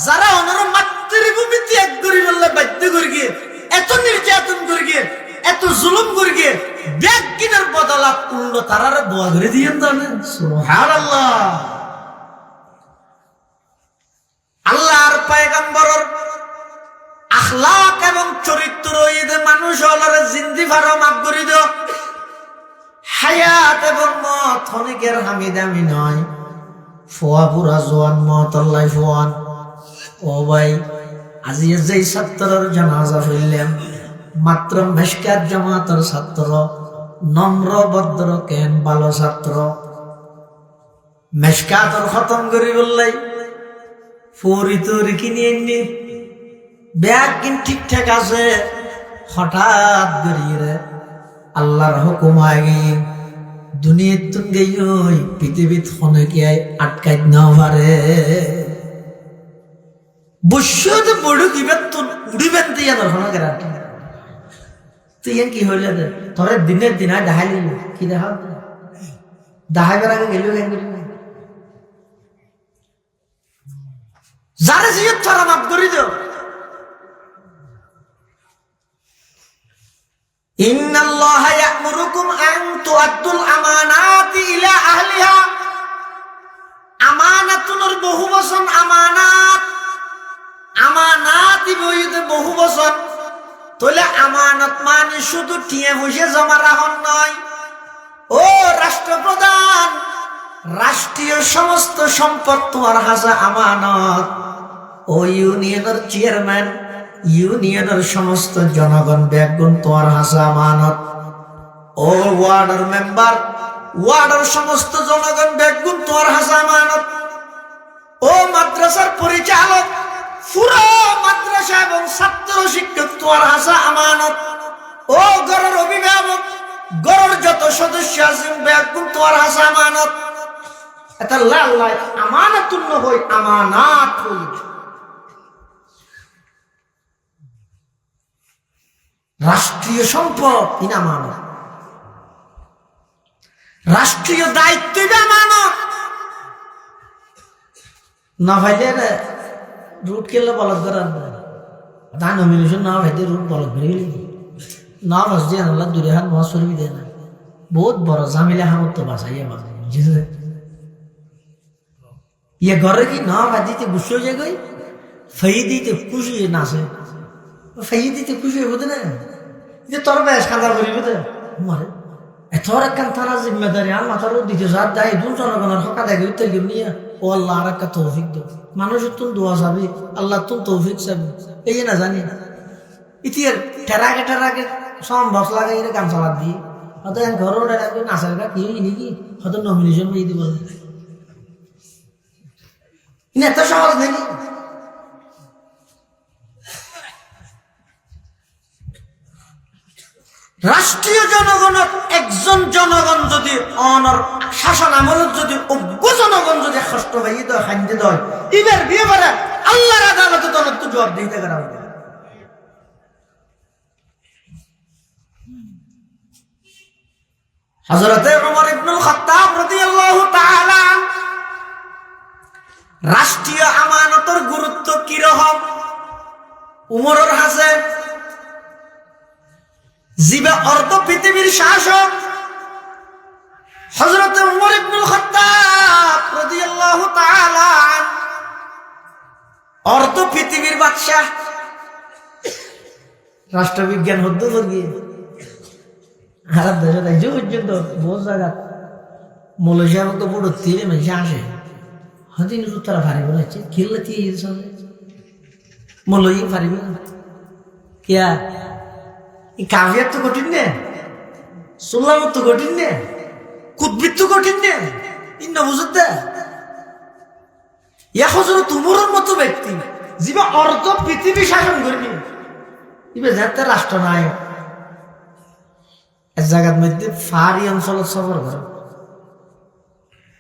যারা ওনার মাতৃভূমি ত্যাগ করে বললে বাধ্য করে গিয়ে এত নির্যাতন করে গিয়ে এত জুলুম করে গিয়ে ব্যাগ কিনার বদলা পূর্ণ তারারে দোয়া করে দিয়েন তাহলে সুবহানাল্লাহ আল্লাহর পয়গম্বরের আখলাক এবং চরিত্র ঈদে মানুষ হলারে জিন্দি ফারো মাফ করে দিও হায়াত এবং মত অনেকের হামিদামি নয় ফোয়া পুরা জোয়ান মত আল্লাহ ফোয়ান ও ভাই আজি যেই ছাত্রের জানাজা হইলেন মাত্র মেশকাত জামাতের ছাত্র নম্র ভদ্র কেন ভালো ছাত্র মেশকাতর খতম করি বললাই ফরি তরি কিনে এনে ব্যাগ কিন ঠিকঠাক আছে হঠাৎ করিয়ে আল্লাহর হুকুম আগে দুনিয়ার তুন গেই পৃথিবীত খনকে আটকাই না পারে বসত বড় দিবেন তুন উড়িবেন দিয়ে দর্শন গ্যারান্টি তুই কি হইলে তোরে দিনের দিন দেখাইলি কি দেখা দাহাইবার আগে গেল যারা জিয়ত তারা মাফ করে দিও। ইন্নাল্লাহা ইয়া'মুরুকুম আন তু'আদ্দুল আমানাতি ইলা আহলিহা। আমানাতুর বহু বচন আমানাত, আমানাত বইতে বহু বচন। তাহলে আমানত মানে শুধু টিয়া পয়সা জমা রাখন নয়। ও রাষ্ট্রপ্রধান, রাষ্ট্রীয় সমস্ত সম্পদ তোমার হাতে আমানত। ও ইউনিয়নের চেয়ারম্যান, ইউনিয়নের সমস্ত জনগণ ব্যাগগুণ তোমার হাতে আমানত। ও ওয়ার্ডের মেম্বার, ওয়ার্ডের সমস্ত জনগণ ব্যাগগুণ তোমার হাতে আমানত। ও মাদ্রাসার পরিচালক, পুরো মাদ্রাসা এবং ছাত্র শিক্ষক তোমার হাতে আমানত। ও ঘরের অভিভাবক, ঘরের যত সদস্য আছেন ব্যাগগুণ তোমার হাতে আমানত। এটা আল্লাহ আমানাতুন নয়, আমানাত হই। রাষ্ট্রীয় সম্পদ ইন আমানত, রাষ্ট্রীয় দায়িত্ব আমানত। না ভাইলে রুট কেলে বলদ করার ধান নমিনেশন না ভাইতে রুট বলদ করে গেলি না বাস দিয়ে আল্লাহ দূরে হাত মাছ সরবি দেয় না। বহুত বড় ঝামেলা হামত তো বাসাইয়া বাস ইয়ে ঘরে কি না ভাজিতে গুছো যে গই ফেই দিতে খুশি নাচে, ফেই দিতে খুশি হইব না যে তোর বেশ খাদা করিব দে মারে এত একখান তারা জিম্মেদারি আর মাথার দিতে সার দেয় দু জনগণের হকা দেখে উত্তর নিয়ে। ও আল্লাহ আর একটা তৌফিক দো, মানুষের তুন দোয়া চাবি, আল্লাহ তুন তৌফিক চাবি। এই না জানি ইতিহার ঠেরাকে সম্ভব লাগে এটা গান চালার দিয়ে হয়তো ঘর নাচার গা কি নাকি হয়তো নমিনেশন হয়ে দিব এত সহজ নাকি। রাষ্ট্রীয় জনগণ একজন জনগণ যদি অনর শাসন আমলত যদি অজ্ঞ জনগণ যদি কষ্ট পাইয়ে দেয় খাদ্য দেয় এবার বিয়ে করে আল্লাহর আদালতে তখন তো জবাব দিতে করা হবে। হযরত ওমর ইবনুল খাত্তাব রাদিয়াল্লাহু তাআলা রাষ্ট্রীয় আমানতের গুরুত্ব কি রকম উমরের হাতে জিবে অর্ধ পৃথিবীর শাসক হযরত ওমর ইবনুল খাত্তাব রাদিয়াল্লাহু তাআলা অর্ধ পৃথিবীর বাদশা, রাষ্ট্রবিজ্ঞান হদ্দ গিয়ে খারাপ দেশে দেখছো পর্যন্ত বহু জায়গা মালয়েশিয়ার মতো বড় তীরে মানুষ আসে হয়তো নিজ তারা ফারিব লাগছে খেললে দিয়ে মলই ফারিব কিয়া কাভিয়ার তো কঠিন নে, সোল্লামত তো কঠিন নে, কুদবির তো কঠিন নে, ইন্ন বুঝতে এখন তোমার মতো ব্যক্তি যিবা অর্ধ পৃথিবী শাসন করবি ইবে যাতে রাষ্ট্রনায়ক এক জায়গার মধ্যে ফারি অঞ্চলত সফর করে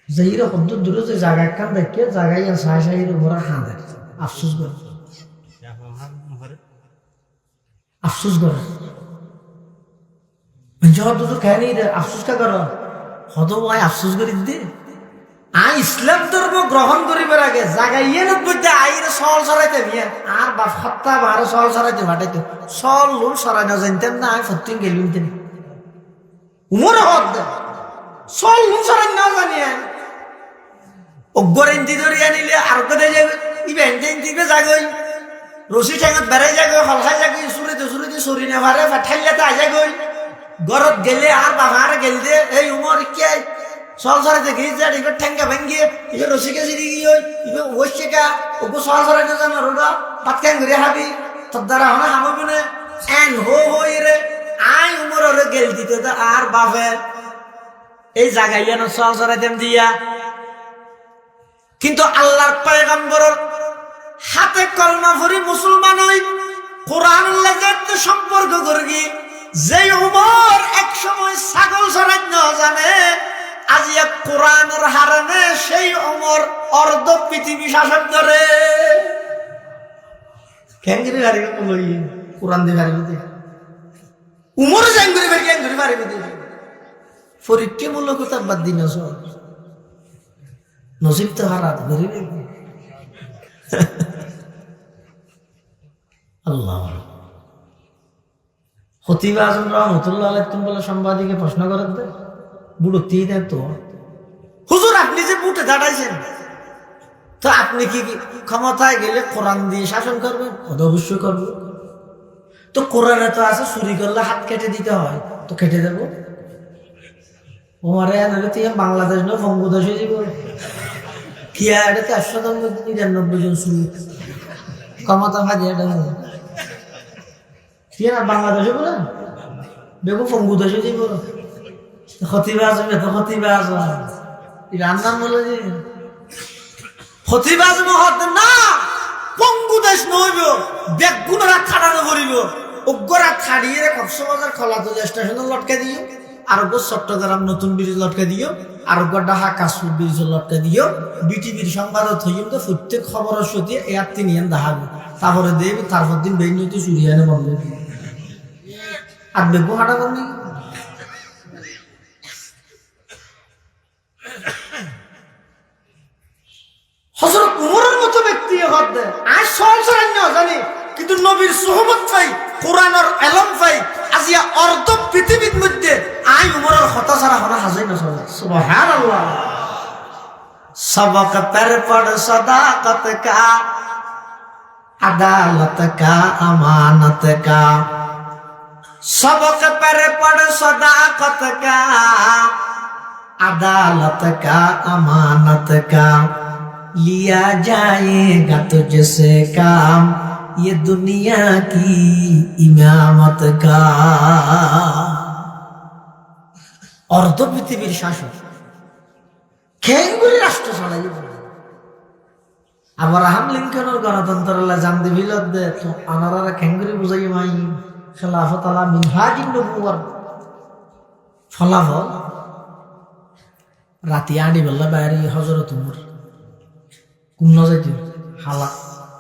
যে এরকম দূরে যে জায়গা কান দেখে জায়গায় সাহের উপরে হাঁদের আফসোস করে, আফসোস করে যত তো কেন আফসোস কা কর হত ভাই আফসোস করি দিদি আই ইসলাম ধর্ম গ্রহণ করিবার আগে জায়গায় ইয়ে মধ্যে আইরে সল সরাইতে নিয়ে আর বাপ সপ্তাহ বারো সল সরাইতে ফাটাইতো সল লুল সরাই না জানতাম না আমি সত্যি গেলুম তেন উমর হদ সল লুল সরাই না জানিয়ে অগ্গর ইন্দি ধরে আনিলে আর কোথায় যাবে ইভেন্টে ইন্দিকে যাগই রশি ঠেঙত বেড়াই যাগই হলখাই যাগই চুরিতে চুরি নেভারে ঠাইলাতে আই যাগই ঘরত গেলে আর বাবার গেল দে এই উমর কে সল সরাইতে গিয়ে যা এবার ঠেঙ্গা ভেঙ্গিয়ে এবার রশিকে চিনি গিয়ে এবার ওইছে কা ওকে সল সরাইতে জানো রোডা ভাত খাই ঘুরে হাবি তোর দ্বারা হলে হামবি না এন হই রে আই উমর ওরে গেল দিতে আর বাপের এই জায়গায় যেন সল সরাইতেম দিয়া কিন্তু আল্লাহর পয়গম্বরের হাতে কলমা ভরি মুসলমান হই কোরআনের লাগে সম্পর্ক করবি যে উমর এক সময় ছাগল চড়াই না জানে আজ এক কোরআনের হারানে সেই উমর অর্ধ পৃথিবী শাসন করে ক্যাঙ্গিরি হারিবে বলই কোরআন দিয়ে হারিবে দে উমর জাঙ্গুরি বের ক্যাঙ্গিরি হারিবে দে পরীক্ষামূলকতা বাদ দিন নসিব তো হারাত ধরে আল্লাহ। খতিব আজম রহমতুল্লাহ আলাইহি তুমি বলে সাংবাদিকে প্রশ্ন করেন দে বুড়ো তিন তো হুজুর আপনি যে বুটে দাঁড়াইছেন তো আপনি কি ক্ষমতায় গেলে কোরআন দিয়ে শাসন করবেন? অবশ্যই করবো। তো কোরআনে তো আছে চুরি করলে হাত কেটে দিতে হয়, তো কেটে দেবো। ওমারে আনলে তুই বাংলাদেশ নয় বঙ্গদেশে যাব কি এটা 499 জন চুরি ক্ষমতা ভাজি এটা কি না বাংলাদেশে বলে দেখো বঙ্গদেশে যাব খতিবা আসবে তো খতিবা আসবে রান্নার বলে যে খতিবা আসবে হতে না বঙ্গদেশ নইব বেগুনরা খাড়ানো করিব অজ্ঞরা খাড়িয়ে কক্সবাজার খলাতো স্টেশনে লটকে দিও আরোগ্য চট্টগ্রাম নতুন ব্রিজ লটকে দিও আরোগ্য ঢাকা কাশফুল ব্রিজ লটকে দিও বিটিভির সংবাদত হইম তো প্রত্যেক খবরের সত্যি এর তিনি দেখাবো তারপরে দেবী তারপর দিন বেইনতি চুরিয়ানে বন্ধ আর বেগু হাঁটা করবি হযরত উমরের মতো ব্যক্তি হতে আজ সহজরান্য জানি কিন্তু নবীর সুহবত পাই কোরআনের ইলম পাই আজিয়া অর্ধ পৃথিবীর মধ্যে আই উমরের কথা ছাড়া হনা হাজাই না সুবহানাল্লাহ। सबक पर पढ़ सदाकत का अदालत का अमानत का सबक पर पढ़ सदाकत का अदालत का अमानत का लिया जाएगा तुझसे काम ये दुनिया की इमामत का। अर्ध पृथिवीर शासक খেঙ্গুরি রাষ্ট্র চালাই আব্রাহাম লিঙ্কনের গণতন্ত্র জানতে বিলত দে তো আনারা খেঙ্গুরি বুঝাই মাই খেলাফত আলা মিনহাজিন নবুওয়ার ফলাফল রাতি আড়ি বেলা বাইরে হযরত উমর কুন্ন যাইত হালা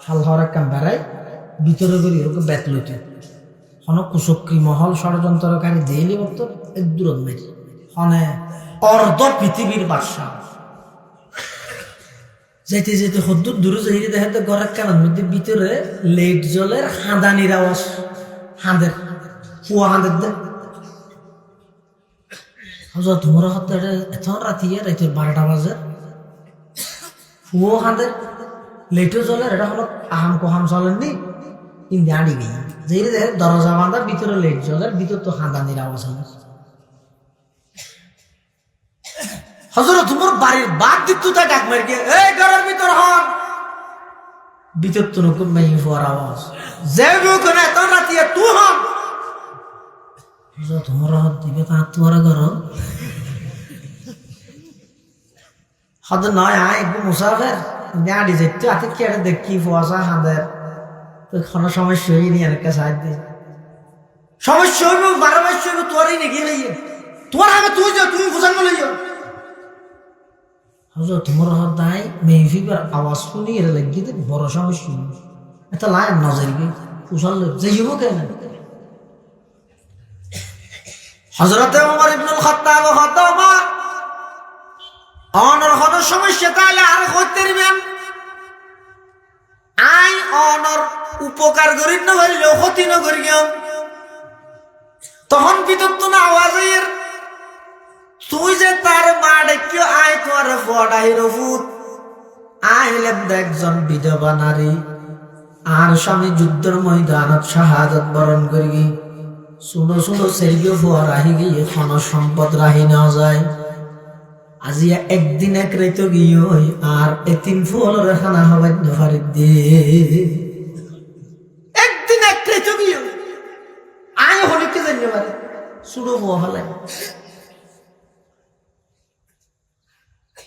হালহর কাম বেড়াই ভিতরে করি ওরকম ব্যাত লইত হন কুচক্রি মহল ষড়যন্ত্রকারী দেলি বক্ত এক দূরত মেরি হনে অর্ধ পৃথিবীর বাদশা যাইতে যাইতে হদ্দুর দূরে যাইতে দেখে ঘরের কানের মধ্যে ভিতরে লেট জলের হাঁদানির আওয়াজ হাঁদের ফুয়া হাঁদের দে হযরত উমর হতে এত রাতি রাইতের 12টা বাজে ফুয়ো হাঁদের লেটও জলের এটা হলো আহাম কোহাম চলেননি কিন্তু আড়ি গেই যেই দেখে দরজা বাঁধা ভিতরে লেট জলের ভিতর তো হাঁদানির আওয়াজ হবে। হযরত উমর বাড়ির বাদ দিত তা ডাক মার গিয়ে এই ঘরের ভিতর হন ভিতর তো নকুম মাই ফোয়ার আওয়াজ যে কোনে তো রাতি তুই হন হযরত উমর দিবে তা তোর ঘর হদ নয় আয় একটু মুসাফির নাড়ি যেতে আতে কি আর দেখি ফোয়াসা হাঁদের তো কোনো সমস্যা হয়নি অনেকটা সাহায্য দিয়ে সমস্যা হইব 12 মাস হইব তোরই নাকি লইয়ে তোর আগে তুই যা তুমি বুঝান লইও হযরত উমর দাই মেহফিবার আওয়াজ শুনি এর লাগিয়ে বড় সমস্যা এটা লাই নজর গিয়ে উসাল যাইব কেন হযরত ওমর ইবনুল খাত্তাব খতমা অনর হদ সমস্যা তাইলে আর করতে দিবেন আই অনর উপকার করি না হইল ক্ষতি না করি তখন ভিতর তো না আওয়াজের তুই যে তার মা ডেকে আয় তোর বড়াই রফুত আইলেন একজন বিধবা নারী আর স্বামী যুদ্ধের ময়দানত শাহাদত বরণ করি শুনো শুনো সেরিও ফোয়ার আহি গিয়ে ক্ষণ সম্পদ রাহি না যায় আজিয়া একদিন এক রাইতো গিয়ে আর এতিম ফুল রেখানা হবাই নফারি দে একদিন এক রাইতো গিয়ে আয় হলিকে জানিয়ে পারে শুনো ফোয়া হলাই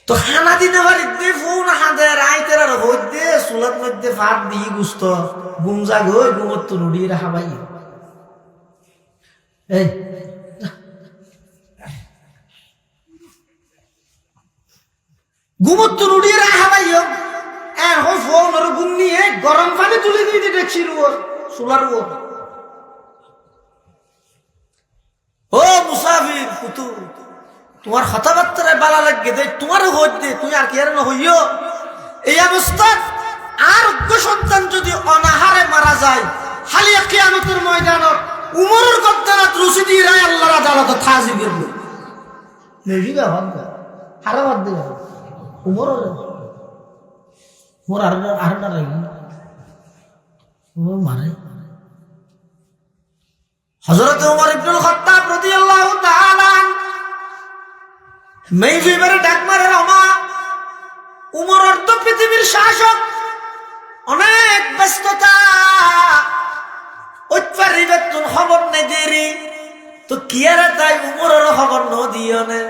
তো খানা দিতে পারি দে ফোন হাতে রাইতের আর হই দে সুলাত মধ্যে ফাট দিয়ে গুস্ত গুমজা গই গুমত তো নুড়ি রাখা ভাই এই গুমত তো নুড়ি রাখা ভাই এখন ফোন আর গুম নিয়ে গরম পানি তুলে দিয়ে দেখছি সুলার ও মুসাফির কুতু তোমার কথাবার্তায় বালা লাগে দে, তোমারও হই দে, তুমি আর কি আর হইও। এই অবস্থা আর অজ্ঞ সন্তান যদি অনাহারে মারা যায়, হালিয়া কিয়ামতের ময়দানত উমরের গদ্দারাত রশিদি রায় আল্লাহর আদালত থাজি করবে। নেজিবা ভাববা হারা বাদ দিবা উমর মোর আর না রাখি ও মারে। হযরত ওমর ইবনুল খাত্তাব রাদিয়াল্লাহু তাআলা মেইফিবারে ডাক মারে, রমা উমর অর্ধ পৃথিবীর শাসক, অনেক ব্যস্ততা, ঐপারিবেতুন খবর নেই দেরি, তো কি আর তাই উমরের খবর ন দিও নে,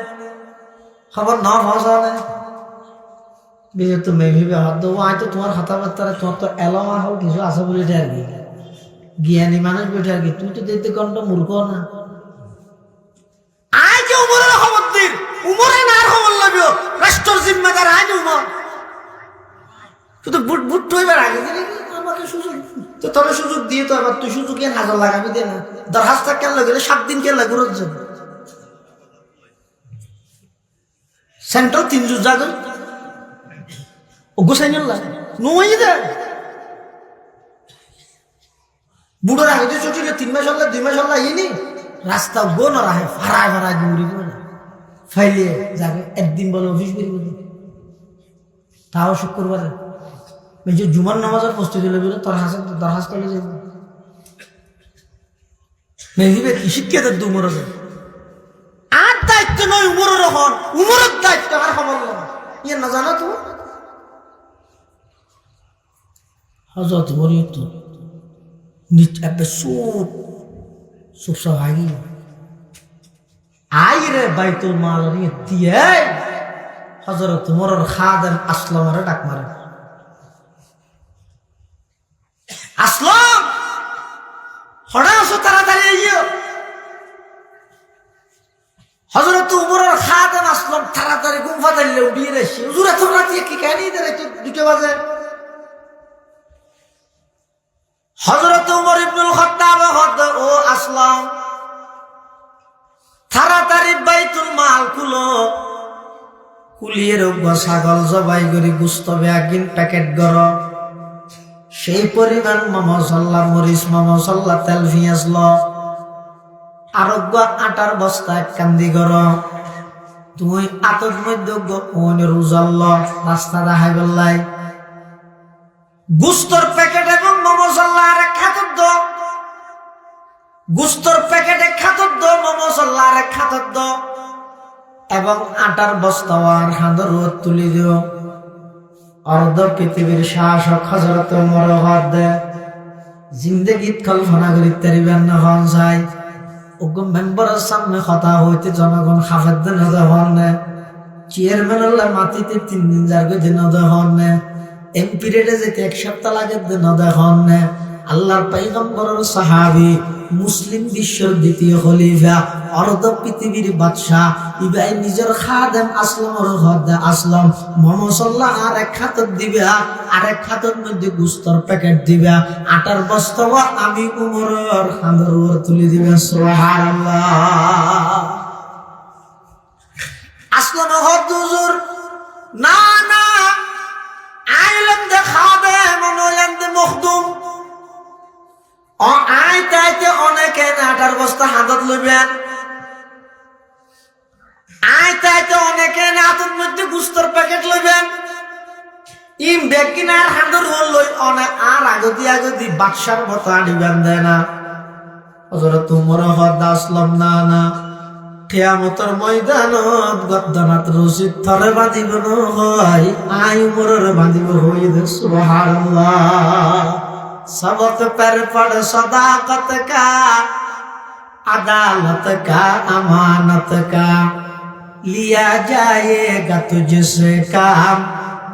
খবর ন ফসানে বিয়ে তো মেইফিবে হদ আয় তো তোমার কথাবার্তারে তোমার তো এলমা হল কিছু আছে বলে আর কি জ্ঞানী মানুষ বেঠে আর কি, তুই তো দেখতে কণ্ঠ মূর্খ না। আয় যে উমরের খবর দিন, উমরে না খবর লাগবে, রাষ্ট্রের জিম্মেদার আয় উমর, শুধু বুট বুট টইবার আগে দিলে আমাকে সুযোগ তো, তবে সুযোগ দিয়ে তো আবার তুই সুযোগ কেন হাজার লাগাবি দে না, দরখাস্ত কেন লাগলে 7 দিন কেন লাগে রোজ সেন্ট্রাল 3 জুজ যাবে ও গোসাইনুল লাগে নই দে বুড়োর আগে যে ছুটি 3 মাস হল 2 মাস হল ইনি রাস্তা গো না রাহে ফারায় ফারায় দৌড়ি ফাইলে যাবে একদিন বলে অফিস বেরিয়ে, তাও শুক্রবারে যে জুমার নামাজের প্রস্তুতি নেবে তোর হাসে দরখাস্ত হলে যাবে মেহিবে কি শিক্ষিত উমর আর দায়িত্ব নয় উমরের হন, উমরের দায়িত্ব আর খবর ইয়ে না জানো তো হযরত ওমর তো নিচ একটা সুপ সুপ সব হাগি আই রে বাইতুল মাল নিয়ে দিয়ে হযরত ওমরের খাদেম আসলামের ডাক মারে, আসলাম হড়া আসো তাড়াতাড়ি আইও। হযরত উমরের খাদেম আসলাম তাড়াতাড়ি ঘুম ফাটাইলে উঠিয়ে রেছি, হুজুর এত রাতে কি কেন ইদারে তো 2টা বাজে। হযরত উমর ইবনুল খাত্তাব ও আসলাম তাড়াতাড়ি বাইতুল মাল খুলো, কুলিয়ে রোগ ছাগল জবাই করে গুস্ত বেয়াকিন প্যাকেট গর, সেই পরিমাণ মমসল্লা মরিচ মমসল্লা তেল পিঁয়াজ ল, আরোগ্য আটার বস্তা 1 কান্দি গর, তুই আতর মধ্যে রোজাল ল, রাস্তা দেখাই বেল্লাই গুস্তর প্যাকেট এবং মমসল্লা আর 1 খাতর দ, গুস্তর প্যাকেট 1 খাতর দ, মমসল্লা আর 1 খাতর দ, এবং আটার বস্তা আর হাঁদর তুলি দিও। অর্ধ পৃথিবীর শাসক হযরত ওমর হদ জিন্দেগীত কল্পনা করিতে পারিবেন না হন চাই ওগো মেম্বারের সামনে কথা হইতে জনগণ খাফের দিন হন না, চেয়ারম্যান মাটিতে 3 দিন যাবে দিন হন না, এমপি রেটে যেতে 1 সপ্তাহ লাগে দিন হন না। আল্লাহর পয়গম্বরের সাহাবী, মুসলিম বিশ্বের 2য় খলিফা, অর্ধ পৃথিবীর বাদশাহ ইবাই নিজের খাদেম আসলামের হদ আসলাম মমসল্লা আর 1 খাতর দিবা, আর 1 খাতর মধ্যে গুস্তর প্যাকেট দিবা, আটার বস্তা আমি উমরের খাঁদর তুলে দিবে। সুবহানাল্লাহ। আসলাম হদ হুজুর না না আইলেন দে খাদেম নইলেন দে মখদুম, ও আইতে আইতে অনেকে আটার বস্তা হাতত লইবেন, আইতে আইতে অনেকে হাতের মধ্যে গুস্তর প্যাকেট লইবেন, ইম বেকিনার হাঁদর হল লই অনেক আর আগতি বাদশার মতো আনিবেন দেয় না। হযরত ওমর হদ আসলাম না না কিয়ামতের ময়দানত গদ্দানাত রশিদ থরে বাঁধিব হয়, আই উমরের বাঁধিব হই দে। সুবহানাল্লাহ। सबक पर पड़ सदाकत का, अदालत का, अमानत का, लिया जाएगा तुझसे काम,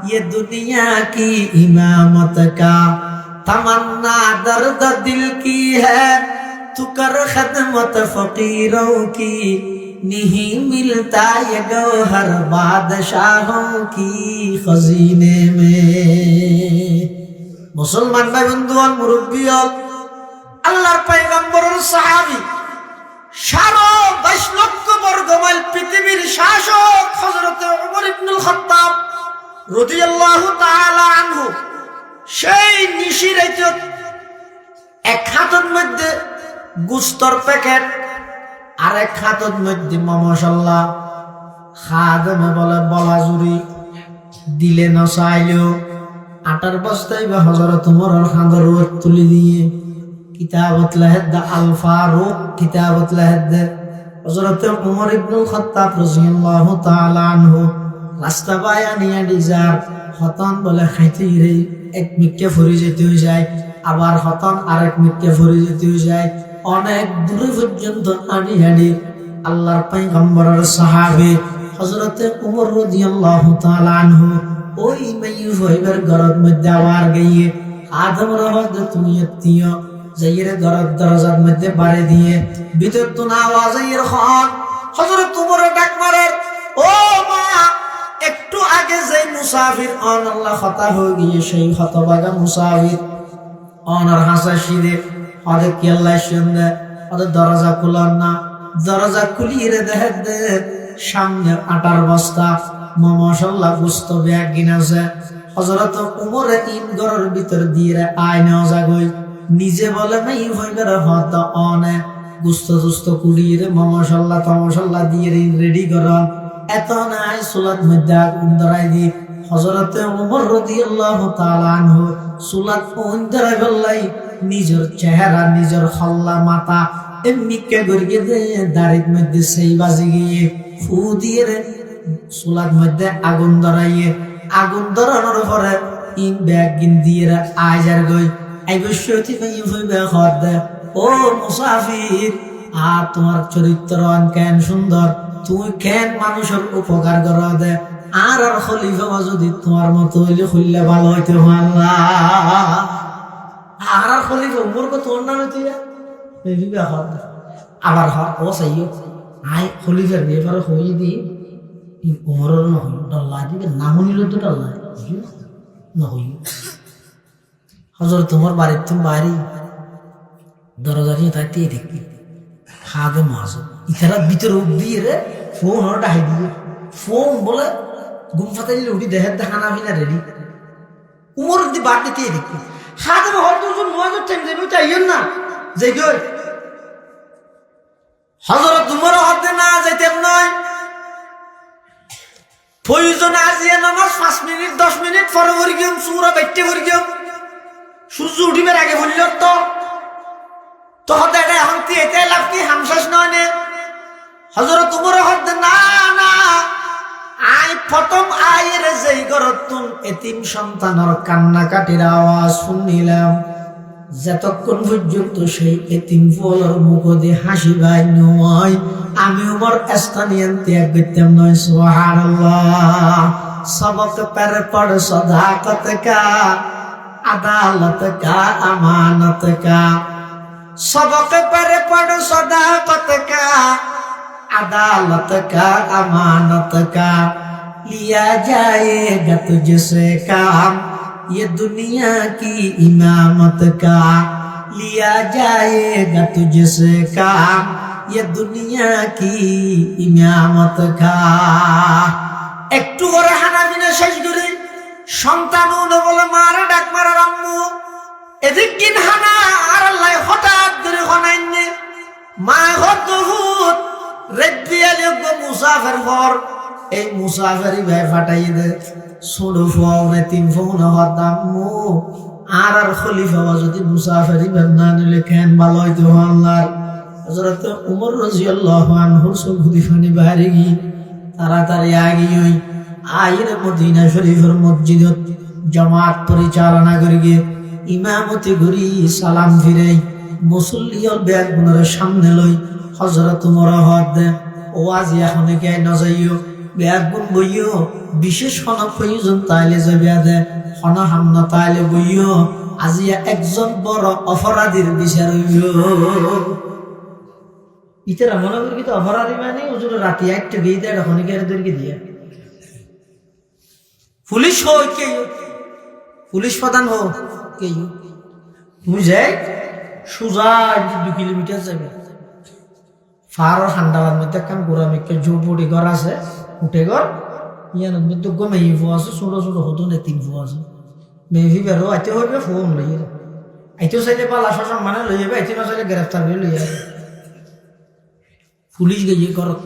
ये दुनिया की इमामत का, तमन्ना दर्द दिल की है, तू कर खदमत फकीरों की, नहीं मिलता ये गौहर बादशाहों की खजीने में। মুসলমান ভাই বন্ধু মুরব্বী আল্লাহর পয়গম্বরের সাহাবী 22 লক্ষ বর্গ মাইল পৃথিবীর শাসক হযরত ওমর ইবনুল খাত্তাব রাদিয়াল্লাহু তাআলা আনহু সেই নিশিরাইতে এক হাতের মধ্যে গুস্তর প্যাকেট আর এক হাতের মধ্যে মশলা খাদেমে বলে বলা জুরি দিলে না চাইলেও আটার বস্তায় বা হযরত ওমরের খাঁদের তুলি দিয়ে কিতাবত লাহেদ আল ফারুক কিতাবত লাহেদ হযরত ওমর ইবনুল খাত্তাব রাদিয়াল্লাহু তাআলা আনহু রাস্তা বায়া নিয়ে ডিজার হতন বলে খাইতে রে এক মিনিটে ফুরি যেতে হয়ে যায় আবার হতন আরেক মিনিটে ফুরি যেতে হয়ে যায় অনেক দূরে পর্যন্ত আনি হাঁড়ি আল্লাহর পয়গম্বরের সাহাবী হযরত ওমর রাদিয়াল্লাহু তাআলা আনহু ওই মাইয়ু হইবার ঘরের মধ্যে আবার গিয়ে আদম রহমত তুমি এতিও যাইরে ঘরের দরজার মধ্যে বাড়ি দিয়ে ভিতর তো না আওয়াজের খন হযরত ওমর ডাক মারে ও মা একটু আগে যে মুসাফির অন আল্লাহ খতা হয়ে গিয়ে সেই হতভাগা মুসাফির অনার হাসা শিরে ওরে কি আল্লাহ শুনবে ওরে দরজা খুলার না দরজা খুলিয়ে দেখে দে সামনে আটার বস্তা মশলা গুস্ত ব্যাগ গিনাছে হযরত ওমরে ইন ঘরের ভিতর দিয়ে আয়না জাগই নিজে বলে নাই হইবার হত অনে গুস্ত দুস্ত কুড়িয়ে মশলা তমশলা দিয়ে রেডি করন এত নাই সুলাত মধ্যে আগুন ধরাই দি হযরত ওমর রাদিয়াল্লাহু তাআলা আনহু সুলাত কোন ধরাই বললাই নিজের চেহারা নিজের হল্লা মাথা এমনি কে গড়িয়ে দে দাড়ির মধ্যে সেই বাজি গিয়ে ফু দিয়ে রে সুলাত মধ্যে আগুন ধরাইয়ে আগুন ধরানোর পরে ইন ব্যাগ গিন দিয়ে আইজার গই আইবশ্যতি ভাই হইবে হদ ও মুসাফির আর তোমার চরিত্র কেন সুন্দর তুমি কেন মানুষের উপকার করা দে আর আর খলিফা যদি তোমার মতো হইলে খুললে ভালো হইতে আল্লাহ আর আর খলিফা উমর কো তোর নামে তুই হইবে হদ আবার হ ও সাইও আই খলিফার ব্যাপারে হই দি উমরের না হই ডল্লা দিবে না হইল তো ডল্লা না হই হযরত তোমার বাড়ির তুমি বাইরে দরজা দিয়ে থাকতে দেখি হাদে মাছ ইতারা ভিতরে উঠিয়ে রে ফোন ওর ডাই দিয়ে ফোন বলে ঘুম ফাতাইলে উঠি দেহের দেখানা ফিনা রেডি উমর দি বাদ দিতে দেখি হাদে হয়তো নয় টাইম দেবে তাই না যে গই হযরত উমর হতে না যাইতেন নয় প্রয়োজন আজিয়া নামাজ 5 মিনিট 10 মিনিট পরে ভরি গিয়ে সূরা বাইতে ভরি গিয়ে সূর্য উঠিবার আগে বলল তো হতে এটা এখন কি এতে লাভ কি হামশাস নয় নে হযরত উমর হতে না না আই প্রথম আয়ের যেই গরতুন এতিম সন্তানের কান্নাকাটির আওয়াজ শুনিলাম যতক্ষণ পর্যন্ত সেই এতিম ফুলের মুখ দিয়ে হাসি বাই নয় আমি উমর স্থানীয় ত্যাগ করতাম নয় সুবহানাল্লাহ সবক पर पढ़ सदाकत का अदालत का अमानत का सबक पर पढ़ सदाकत का अदालत का अमानत का लिया जाएगा तुझसे काम ये दुनिया की इमामत का लिया जाएगा तुझसे काम ये दुनिया की इमामत का একটু করে হানাবিনা শেষ করে সন্তান বলে মারে ডাক মারার আম্মু এদিক দিন হানা আর আল্লাহ হঠাৎ ধরে হনাইনে মা হত হুত রেদিয়ালে গো মুসাফির ঘর এই মুসাফিরি ভাই ফাটাই দে ছোড়ো ফোনে তিন ফোন হত আম্মু আর আর খলিফা যদি মুসাফিরি না নিলে কেন ভালো হইতো আল্লাহ হযরত ওমর রাদিয়াল্লাহু আনহু সুবহুদি ফানি বাহারে গি তাড়াতাড়ি আগিয়ে আইরে মদিনা শরীফের মসজিদত জামাত পরিচালনা করি ইমামতি করি সালাম ফিরে মুসল্লির ব্যাগ গুণের সামনে লই হযরত ওমর হদ ওয়াজ এখন কে না যাইও ব্যাগ গুণ বইও বিশেষ কোন প্রয়োজন তাইলে যাবে দে কোন হামনা তাইলে বইও আজিয়া একজন বড় অপরাধীর বিচার হইল ইতারা মনে করি তো অপরাধী মানে ওজোর রাতে একটা গিয়ে দেয় এখন দরকে দিয়ে পুলিশ হোক কে পুলিশ প্রধান হোক কে তুমি যাই সোজা 2 কিলোমিটার যাবে ফারর হান্ডালার মধ্যে কান গোড়ামিকে ঝুপড়ি ঘর আছে উঠে ঘর ইয়ানোর মধ্যে মেহি ফো আছে ছোট ছোট হতো না 3 ফো আছে মেহি বেরো আইতে হইবে ফোন লইয়ে আইতেও চাইলে পালা শাসন মানে লই যাবে আইতে না চাইলে গ্রেফতার করে লই যাবে পুলিশ গিয়ে করত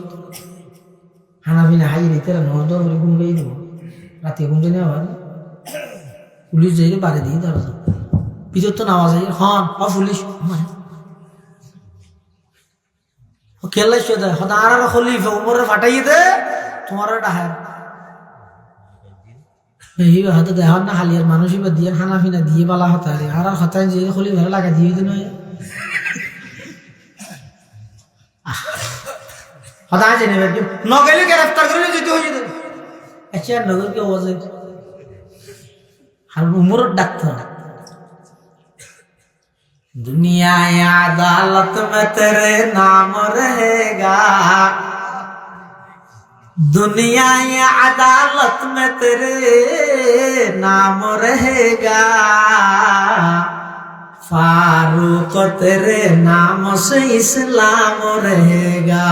হানাফিনা হাই দিতে নজর করে ঘুম গিয়ে দেবো রাতে ঘুম জানি আবার পুলিশ যাইলে বাড়ি দিয়ে দরজা ভিতর তো নামাজ আই হন পুলিশ খেলে দে হদা আর খলিফা উমরে ফাটাই দে তোমার ডাহার এই হাতে দেখার না হালিয়ার মানুষই বা দিয়ে খানা ফিনা দিয়ে বালা হতারে আর হতায় যে খলিফা লাগা দিয়ে দিন হতা আছে নেবে নগেলে গ্রেফতার করে যেতে হয়ে যেত আচ্ছা নগর কে ওয়াজে আর উমরের ডাক্তার दुनिया अदालत में तेरे नाम रहेगा दुनिया अदालत में तेरे नाम रहेगा फारूक तेरे नाम से इस्लाम रहेगा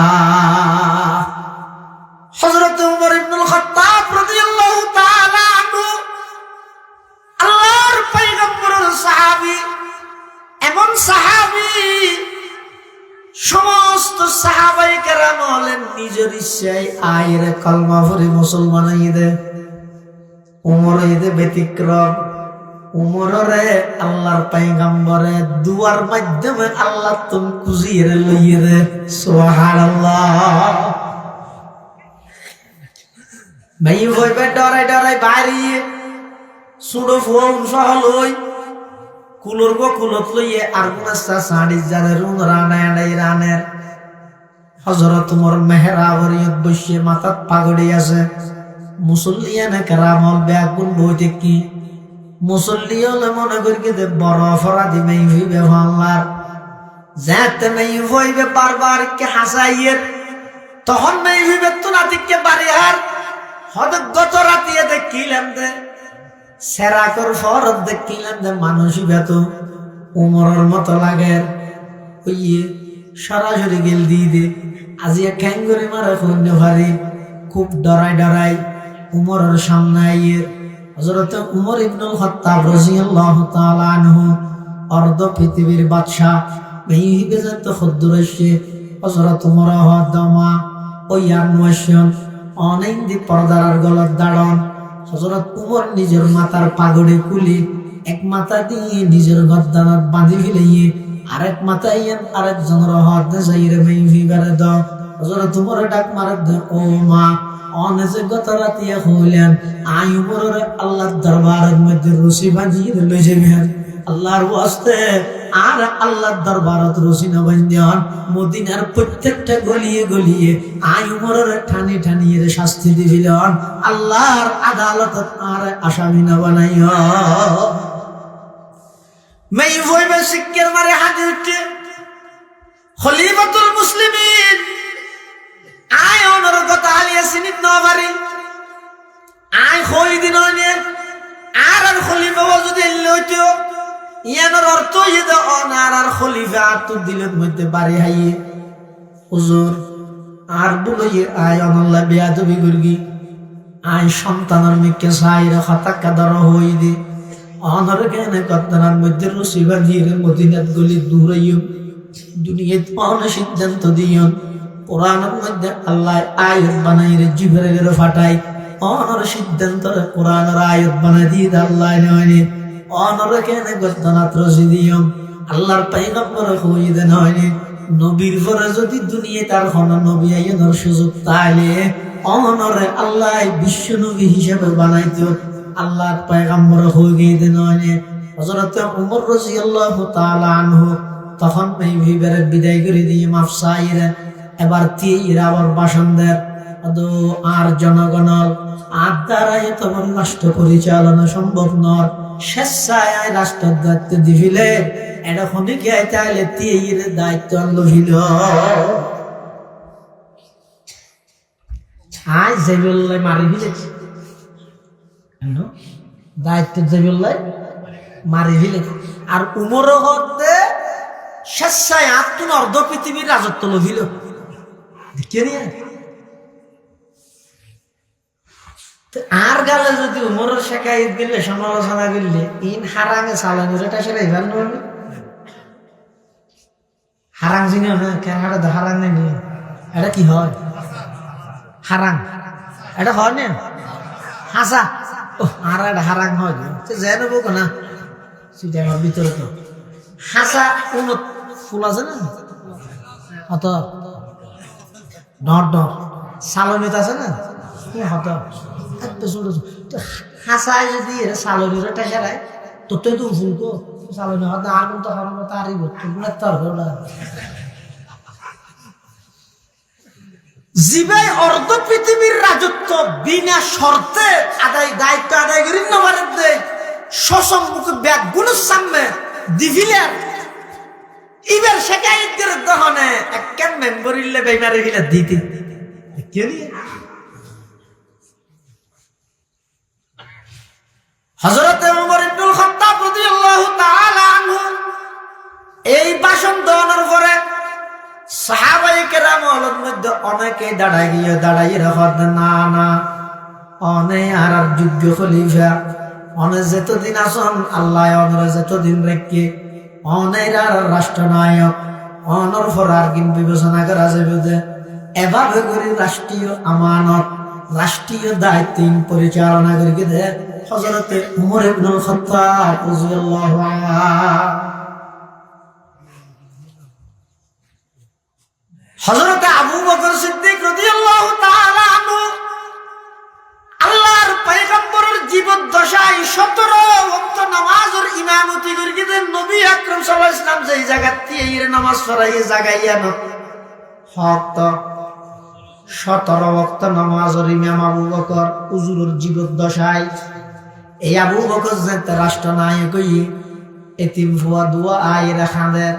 हजरत उमर इब्नुल खत्ताब रज़ियल्लाहु ताआला अन्हु अल्लाहर पैगम्बरेर साहाबी এমন সাহাবী সমস্ত সাহাবায়ে কেরাম হলেন নিজের ইচ্ছায় আয়ের কলমা পড়ে মুসলমান হয়ে দেয় উমর হইতে ব্যতিক্রম উমরে আল্লাহর পয়গম্বরে দুয়ার মাধ্যমে আল্লাহ তুমি খুঁজিয়ে লইয়ে দে সুবহানাল্লাহ ভাই হইবে ডরাই ডরাই বাইরে সুড়ো ফোন সহলই কুলোর গো কুলত লইয়ে আর গুনাস্তা সাড়ি জানের রানের হযরত উমর মেহরাবরিয়ত বসে মাথাত পাগড়ি আছে মুসল্লিয়ানে কেরামল ব্যাগুন বইতে কি মুসল্লি হলে মনে করি দে বড় অপরাধী মেই হইবে আল্লাহর যাতে মেই হইবে বারবার কে হাসাইয়ের তখন মেই হইবে তো নাতিকে বাড়ি হার হদ গত রাতে দেখিলাম দে সেরাকর ফরদ দেখিলাম যে মানুষই বেত উমরের মতো লাগে ওইয়ে সরাসরি গেল দিয়ে দে আজিয়া খ্যাঙ্গরি মারা খুঁজে ভারি খুব ডরাই ডরাই উমরের সামনে আইয়ে হযরত উমর ইবনুল খাত্তাব রাদিয়াল্লাহু তাআলা আনহু অর্ধ পৃথিবীর বাদশা এই বেজাত খুদ্দুরশে হযরত উমর হদমা ওই আনওয়াশন অনেক দি পর্দার গলার দাড়ন হযরত উমর নিজের মাথার পাগড়ি খুলি এক মাথা দিয়ে নিজের গর্দানত বাঁধি ফেলিয়ে আরেক মাথায় আরেকজনের হাত যাইরে মেই বেড়ে দাও হযরত উমর ডাক মারে দে ও মা অনেজে গত রাতিয়া হইলেন আই উমরের আল্লাহর দরবারের মধ্যে রশি বাঁধিয়ে লই যাবেন আল্লাহর ওয়াস্তে আর আল্লাহর দরবারত রশি না বাঁধিয়ান মদিনার প্রত্যেকটা গলিয়ে গলিয়ে আই উমরের ঠানি ঠানিয়ে শাস্তি দিবিলেন আল্লাহর আদালতত আর আসামি না বানাইয়া মেই হইবে শিক্ষার মারে হাজির উঠে খলিফাতুল মুসলিমিন আই ওনর কথা আলিয়া সিনিত নবারি আই খলি দিন আর খলিফা যদি লইতো ইয়ানোর অর্থ ইদা অনার আর খলিফা তো দিলের মধ্যে বাড়ি হাইয়ে হুজুর আর বলই আই অনল্লা বেয়াদবি গর্গি আই সন্তানের মিকে সাইরা খাতাকা দর হই দি অনর কেনে কতনার মধ্যে রশি বাঁধিয়ে মদিনাত গলি দূরাইও দুনিয়াত অন সিদ্ধান্ত দিও কোরআনের মধ্যে আল্লাহ আয়াত বানাইরে জিবরাইলের ফাটাই অনর সিদ্ধান্তরে কোরআনের আয়াত বানাই দিয়ে আল্লাহ নয়নি অনর কেনে গর্দনাত রশি দিও আল্লাহর পয়গম্বর কই দেন হয়নি নবীর পরে যদি দুনিয়া তার কোন নবী আইনের সুযোগ তাইলে অনরে আল্লাহ বিশ্ব নবী হিসেবে বানাইতো আল্লাহর পয়গম্বর হই দেন হয়নি হযরত উমর রাদিয়াল্লাহু তাআলা আনহু তখন এই ভিবের বিদায় করে দিয়ে মাফ চাইরা এবার তিরা আবার বাসনদের আর জনগণল আর দ্বারাই তোমার রাষ্ট্র পরিচালনা সম্ভব নয় স্বেচ্ছায় রাষ্ট্রের দায়িত্ব দিবিলে এটা খনিকে চাইলে তিয়ের দায়িত্ব লভিল আজ জেবুল্লাহ মারি ফেলেছে দায়িত্ব জেবুল্লাহ মারি ফেলেছে আর উমর হতে স্বেচ্ছায় আত্মন অর্ধ পৃথিবীর রাজত্ব লভিল কেনিয়া আর গালে যদি উমরের শেখাইত দিলে সমালোচনা করলে ইন হারাঙে চালানি এটা সেটা এবার নয় হারাং জিনিস না কেন হাটা হারাং নেই এটা কি হয় হারাং এটা হয় না হাসা ও আর এটা হারাং হয় যে নেবো না সেটা আমার ভিতরে তো হাসা কোন ফুল আছে না অত ডর ডর সালনিত আছে না হত হাসায় যদি এরা সালনির টেকারায় তোর তো তো ফুলকো সালনি হত আগুন তো হরম তারই তোর তর জীবাই অর্ধ পৃথিবীর রাজত্ব বিনা শর্তে আদায় দায়িত্ব আদায় করি নবারের দেয় সসম্মুখে ব্যাগ গুণের সামনে দিভিলের এবার শেখাইত করে দহনে একখান মেম্বরিলে বেমারে গিলা দিতে কে নিয়ে হযরত ওমর ইবনুল খাত্তাব রাদিয়াল্লাহু তাআলা আনহু এই ভাষণ দেওয়ার পরে সাহাবায়ে কেরামের মধ্যে অনেকে দাঁড়াইয়ে রাখত না না অনে আর যোগ্য খলিফা অনে যতদিন আসন আল্লাহ অনরে যতদিন রেখে অনের আর রাষ্ট্রনায়ক অনর ফরার কিন বিবেচনা করা যাবে এভাবে করে রাষ্ট্রীয় আমানত রাষ্ট্রীয় দায়িত্ব পরিচালনা করে দে হযরত ওমর ইবনুল খাত্তাব রাদিয়াল্লাহু আনহু হযরত আবু বকর সিদ্দিক রাদিয়াল্লাহু তাআলা আনহু আল্লাহর পয়গম্বরের জীবদ্দশায় 17 ওয়াক্ত নামাজের ইমামতি করিতে নবী আকরাম সাল্লাল্লাহু আলাইহি ওয়াসাল্লাম যেই জায়গাতে এই নামাজ পড়াইয়ে জাগাইয়া ন হক 17 ওয়াক্ত নামাজের ইমাম আবু বকর হুজুরের জীবদ্দশায় এই আবু বকর যে রাষ্ট্রনায়ক হই এতিম ফুয়া দুয়া আইরা খানের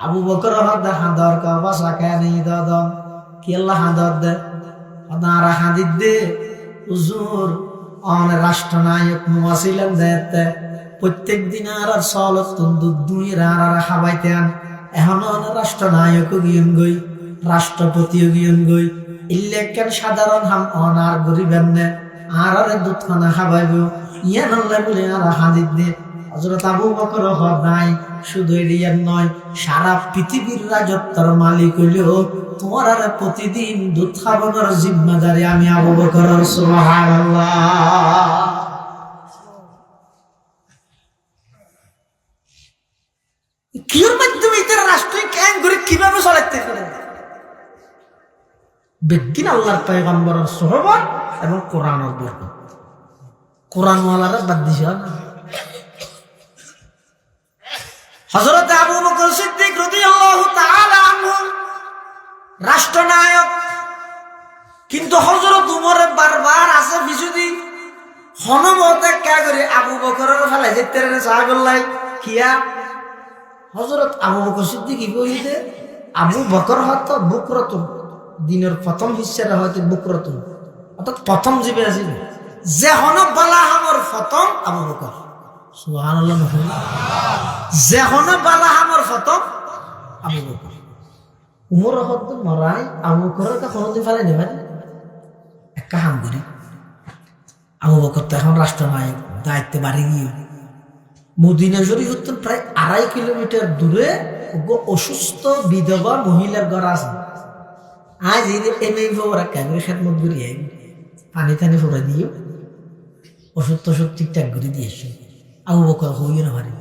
আবু বকর হদ হাদর কা বাসা কেনি দাদম কি আল্লাহ হাদর দে আদারা হাদিদ দে হুজুর অন রাষ্ট্রনায়ক মুয়াসিলেন দেতে প্রত্যেক দিন আর সলত দুধ দুই আর খাবাইতেন এখন রাষ্ট্রনায়ক গিয়ন গই রাষ্ট্রপতিও গিয়ন গই ইলেকশন সাধারণ হাম অনার গরিবেন নে আর দুধ খানা খাবাইব ইয়ান আল্লাহ বলে আর হাদিদ দে হযরত আবু বকর হদ নাই শুধু এরিয়ার নয় সারা পৃথিবীর রাজত্বের মালিক হইলেও তোমার আর প্রতিদিন দুধ খাওয়ানোর জিম্মাদারি আমি আবু বকর সুবহানাল্লাহ কির মাধ্যমে এর রাষ্ট্র কেন করে কিভাবে চালাতে পারে বেদিন আল্লাহর পয়গম্বরের সুহবত এবং কোরআনের বরকত কোরআন ওয়ালারা বাদ দিছে না হযরত আবু বকর সিদ্দিক রাদিয়াল্লাহু তাআলা আনহু রাষ্ট্রনায়ক কিন্তু হযরত উমরের বারবার আছে বিশুদি হনমতে কা করে আবু বকরের ফেলে যেতে রে সাহাবুল্লাহ কিয়া হযরত আবু বকর সিদ্দিক কি কইতে আবু বকর হত বুকরতুন দিনের প্রথম হিস্সাটা হয়তো বুকরতুন অর্থাৎ প্রথম জীবে আছে যে হন বালা আমর প্রথম আবু বকর সুবহানাল্লাহ যে হন বালা আমর প্রথম আবু বকর উমর হত মরাই আবু বকরের কা কোনদিন ফেলে নেবেন একটা হাম করি আবু বকর তো এখন রাষ্ট্রনায়ক দায়িত্বে বাড়ি গিয়ে মদিনা শরীফ হতে প্রায় 2.5 কিলোমিটার দূরে অসুস্থ বিধবা মহিলার ঘর আছে আজ এনে ওরা ক্যামেরা খেদমত করি পানি টানি ফোড়া দিয়ে ওষুধ টষুধ ঠিকঠাক করে দিয়েছে আবু বকর হইয়ে না পারি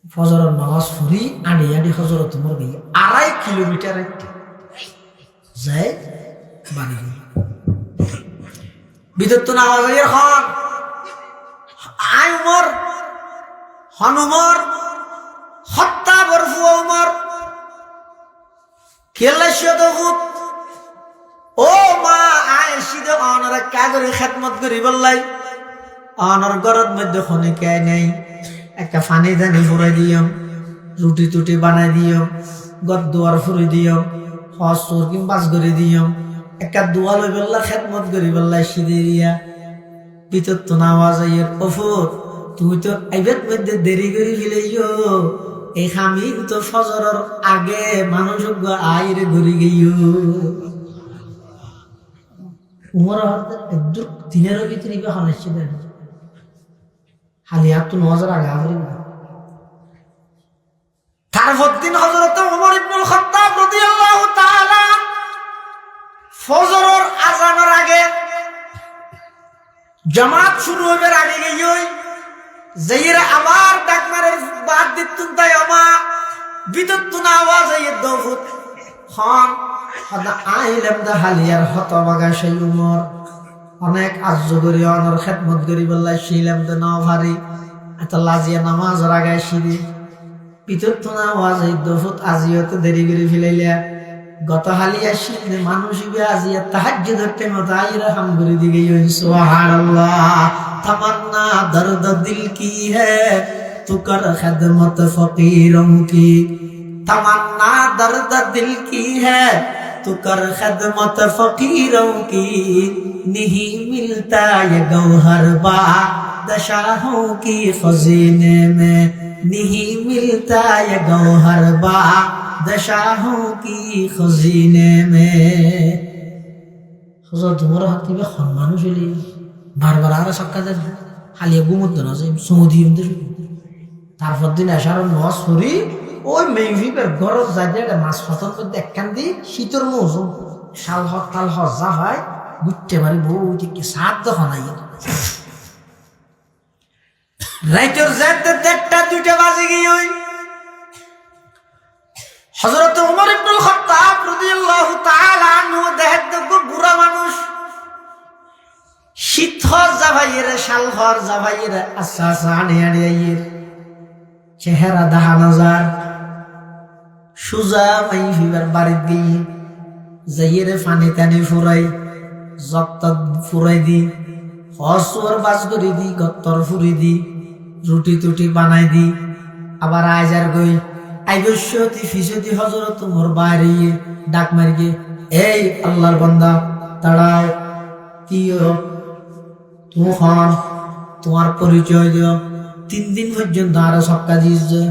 ফজরের নামাজ ফুরি আড়ি আড়ি ফজর তোমার গিয়ে 2.5 কিলোমিটার যাই বাড়ি গিয়ে বিদ্যুৎ নামাজ হন আয় উমর হন উমর হত্যা বরফু উমর ও মা আয়েশিদে অনর কাগরে খেদমত করি বললাই অনর গরদ মধ্যে খনিকে নেই একটা পানি দানি ফুরাই দিও রুটি টুটি বানাই দিও গদ দুয়ার ফুরি দিও হসুর কিম বাস করে দিও একটা দোয়া লই বললা খেদমত করি বললাই সিদিরিয়া ভিতর তো নামাজ আইয়ের অফুর তুই তো আইবের মধ্যে দেরি করে ফেলাইও এই আমি তো ফজরের আগে মানুষ আইরে ঘুরে গিয়েও উমর একদম দিনেরও ভিতরে হনেছিল হালিয়া তো নজর আগে আবরি তারপর দিন হযরত ওমর ইবনুল খাত্তাব রাদিয়াল্লাহু তাআলা ফজরের আযানের আগে জামাত শুরু হবার আগে গিয়েই যাইরা আবার ডাক মারে বাদ দিতুন তাই আমা বিদ্যুৎ আওয়াজ এই দফুত খান হদা আইলাম দা হালিয়ার হতবাগা সেই উমর অনেক আজ্জ করি অনর খেদমত করি বললাই শিলাম তো না ভারী এত লাজিয়া নামাজ রাগায় শিরি বিদ্যুৎ আওয়াজ এই দফুত আজিও তো দেরি করে ফেলাইলা গত হালিয়া শিখলে মানুষ আজিয়া তাহাজ্জুদ ধরতে মতো আইরা হাম করে দিকে সুবহানাল্লাহ तमन्ना दर्द दिल की है तू कर खिदमत फकीरों की तमन्ना दर्द दिल की है तू कर खिदमत फकीरों की नहीं मिलता ये गौहर बादशाहों की खजीने में नहीं मिलता ये गौहर बादशाहों की खजीने में हजरत उमर हाथी में खानमानु चली বারবার আর সক্কাদের হালিয়া ঘুমত না যে সৌদি তারপর দিন আসার নস করি ওই মেঘিবের গরজ যাইতে একটা মাছ ফতর করতে একখান দি শীতর মৌসুম শাল হক তাল হক যা হয় বুঝতে পারি বউ কি সাত যখন আই রাইতের যাইতে 1:30 2টা বাজে গিয়ে ওই হযরত ওমর ইবনুল খাত্তাব রাদিয়াল্লাহু তাআলা আনহু দেখতে বুড়া মানুষ শীতর জাভাইয়ের শালহর জাভাইয়ের আচ্ছা আচ্ছা আনে আনে আইয়ের চেহারা দেখা নজার সুজা মাই ফিবার বাড়ির গিয়ে যাইয়ের ফানি টানি ফুরাই জপ্ত ফুরাই দি হসর বাজ করে দি গত্তর ফুরি দি রুটি টুটি বানাই দি আবার আইজার গই আইগস্যতি ফিসতি হজরত তোমার বাইরে ডাক মারি গিয়ে এই আল্লাহর বান্দা তাড়াও তিও তুফান তোমার পরিচয় দিও 3 দিন পর্যন্ত আরো সক্কা দিস যে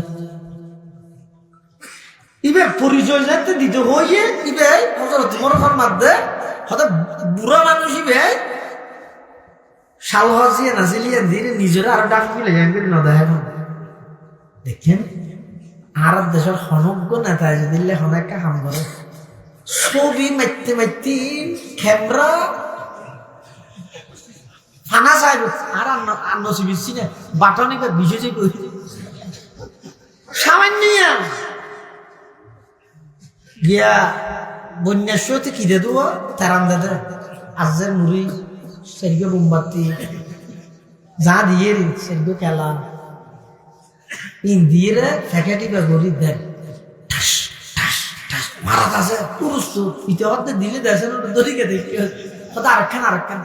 ইবে পরিচয় যাতে দিতে হইয়ে ইবে হযরত তোমার ফরমাত দে হয়তো বুড়া মানুষ ইবে শাল হজিয়ে নাজিলিয়ে ধীরে নিজের আর ডাক দিলে যাবেন না দেখেন দেখেন আর দেশের হনজ্ঞ নেতা দিলে হনেকা কাম করে ছবি মাইতে মাইতে ক্যামেরা ফানা সাহেব আর নসিব সিনে বাটনি বা বিশেষ কই সামান্য গিয়া বন্যাসতে কি দে দেবো তারাম দাদা আজের মুড়ি সেরগে মোমবাতি যা দিয়ে সেরগে খেলা ইন দিয়ে রে ফ্যাকাটি বা গরিব দেন ঠাস ঠাস ঠাস মারা আছে পুরুষ তো পিতে হতে দিলে দেশের দরিকে দেখি হয়তো আরেকখান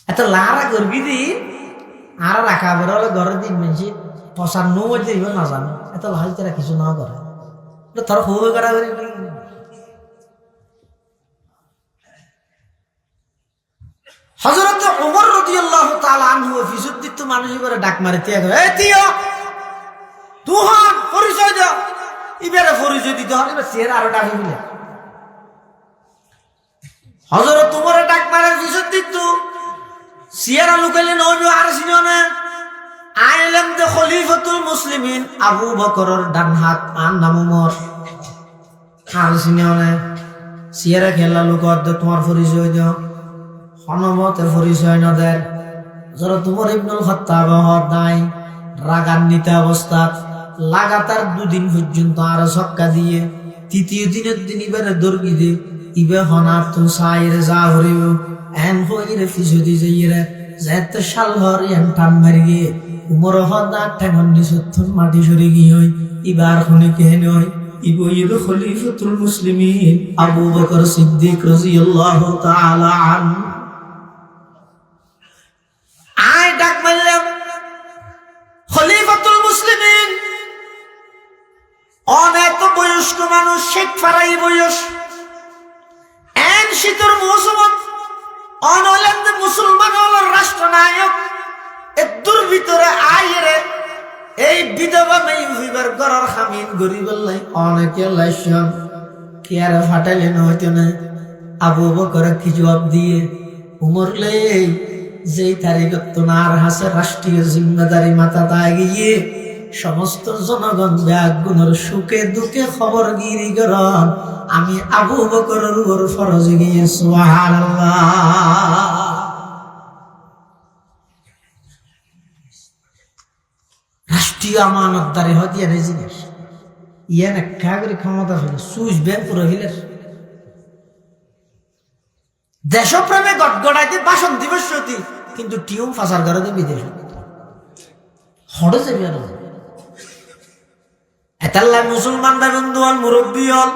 এত লারা করবি দি আর রাখা বেরোলে ঘরে দিন মেনছি পশার নো মধ্যে না জানো এত লালতে কিছু না করে তোর হয়ে করা করি হযরত ওমর রাদিয়াল্লাহু তাআলা আনহু ফিসুদ্দিত মানুষ করে ডাক মারে তিয়া করে এই তিও তুহান পরিচয় দাও ইবেরে পরিচয় দিতে হবে এবার চেহারা আরো ডাকি মিলে হযরত ওমর ডাক মারে ফিসুদ্দিত সিয়ারা লুকাইলে নবী আর চিনো না আইলাম দে খলিফাতুল মুসলিমিন আবু বকরের ডান হাত আর নাম ওমর আর চিনো না সিয়ারা খেলা লুকাত দে তোমার পরিচয় দাও হনমতে পরিচয় না দেয় হযরত ওমর ইবনুল খাত্তাব হদাই রাগান্বিত অবস্থা লাগাতার 2 দিন পর্যন্ত আর সক্কা দিয়ে তৃতীয় দিনের দিন ইবারে দর্গি দে ইবে হনার তো সাইরে যা হরিও এন হইরে ফিসুদি যাইরে যেত শালহর এন টান মারি গিয়ে উমর হদা ঠেঙ্গন নিসুত্থন মাটি সরে গিয়ে হই ইবার খুনে কেন হই ইবো ইবে খলিফাতুল মুসলিমিন আবু বকর সিদ্দিক রাদিয়াল্লাহু তাআলা আনহু আয় ডাক মারলাম খলিফাতুল মুসলিমিন অনেক বয়স্ক মানুষ শেখ ফারাই বয়স এন শীতর মৌসুম মুসলমান হলো রাষ্ট্রনায়ক, এর ভিতরে আইরে এই বিধবা মেয়ে হইবার ঘরের খামিন গরিব লাই অনেকে লাইসন কি আর ফাটাইলে হইতো না। আবু বকর কি জবাব দিয়ে উমর লে যেই তারিখত তোমার হাসে রাষ্ট্রীয় জিম্মেদারি মাথা দায় গিয়ে সমস্ত জনগণ ব্যাগুনের সুখে দুঃখে খবর গিরি করন, আমি আবু বকরের উপর ফরজ গিয়ে সুবহানাল্লাহ। রাষ্ট্রীয় আমানতদারি হতে এনে জিনিস ইয়ে না কাগরি ক্ষমতা হইলে সুইচ ব্যাংক পুরো হইলে দেশপ্রেমে গটগড়াইতে ভাষণ দিবস সতী, কিন্তু টিউম ফাঁসার ঘরে বিদেশ হড়ে যাবি আর এতাল্লাহ মুসলমান ভাই বন্ধু হল, মুরব্বী হল,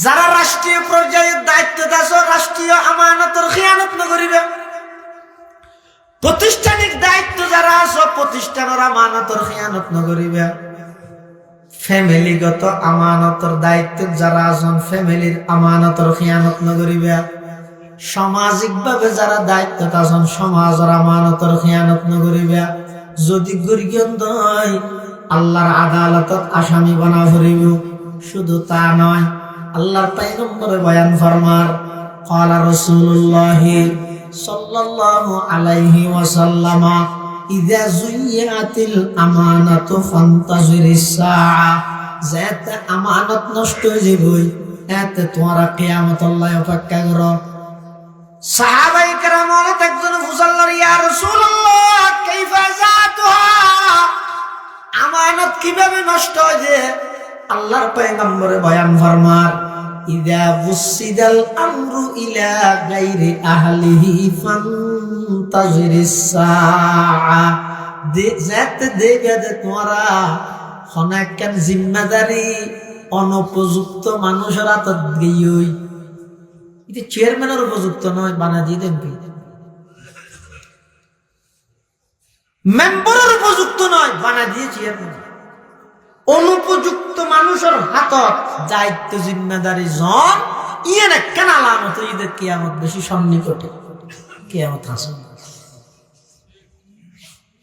যারা রাষ্ট্রীয় পর্যায়ে দায়িত্ব দাস, রাষ্ট্রীয় আমানতের খেয়ানত নকরিবে। প্রতিষ্ঠানিক দায়িত্ব যারা আছো, প্রতিষ্ঠানের আমানতের খেয়ানত নকরিবে। ফ্যামিলিগত আমানতের দায়িত্ব যারা আছেন, ফ্যামিলির আমানতের খেয়ানত নকরিবে। সামাজিক ভাবে যারা দায়িত্ব আছেন, সমাজের আমানতের খেয়ানত নকরিবে। যদি গরিয়ন নয় আল্লাহর আদালতত আসামি বানা করিব। শুধু তা নয়, আল্লাহর পয়গম্বরে বয়ান ফরমার ক্বালা রাসূলুল্লাহ সাল্লাল্লাহু আলাইহি ওয়াসাল্লাম ইযা যুইয়াতিল আমানাতু ফান্তাজিরিস সাআ, যাতে আমানত নষ্ট হয়ে যাবে এতে তোমরা কিয়ামত আল্লাহ অপেক্ষা করো। সাহাবায়ে কেরাম অনেক একজন ফুসাল্লার ইয়া রাসূলুল্লাহ কাইফা যাতুহা, আমানত কিভাবে নষ্ট হয় যে? আল্লাহর পয়গম্বরে বয়ান ফরমার ইযা বুসিদাল আমরু ইলা গায়রি আহলিহি ফান্তাজিরিস সাআ, যাতে দেখবে যে তোমরা হনাকান জিম্মেদারি অনুপযুক্ত মানুষের হাতত গিয়ে, এটা চেয়ারম্যানের উপযুক্ত নয়, বানা দিয়ে দেন মেম্বারের উপযুক্ত নয়, বানা দিয়ে চেয়ারম্যান। অনুপযুক্ত মানুষের হাতত দায়িত্ব জিম্মেদারি জন ইয়ে না কেন আলামত ঈদের কিয়ামত বেশি সন্নিকটে, কিয়ামত হাসন।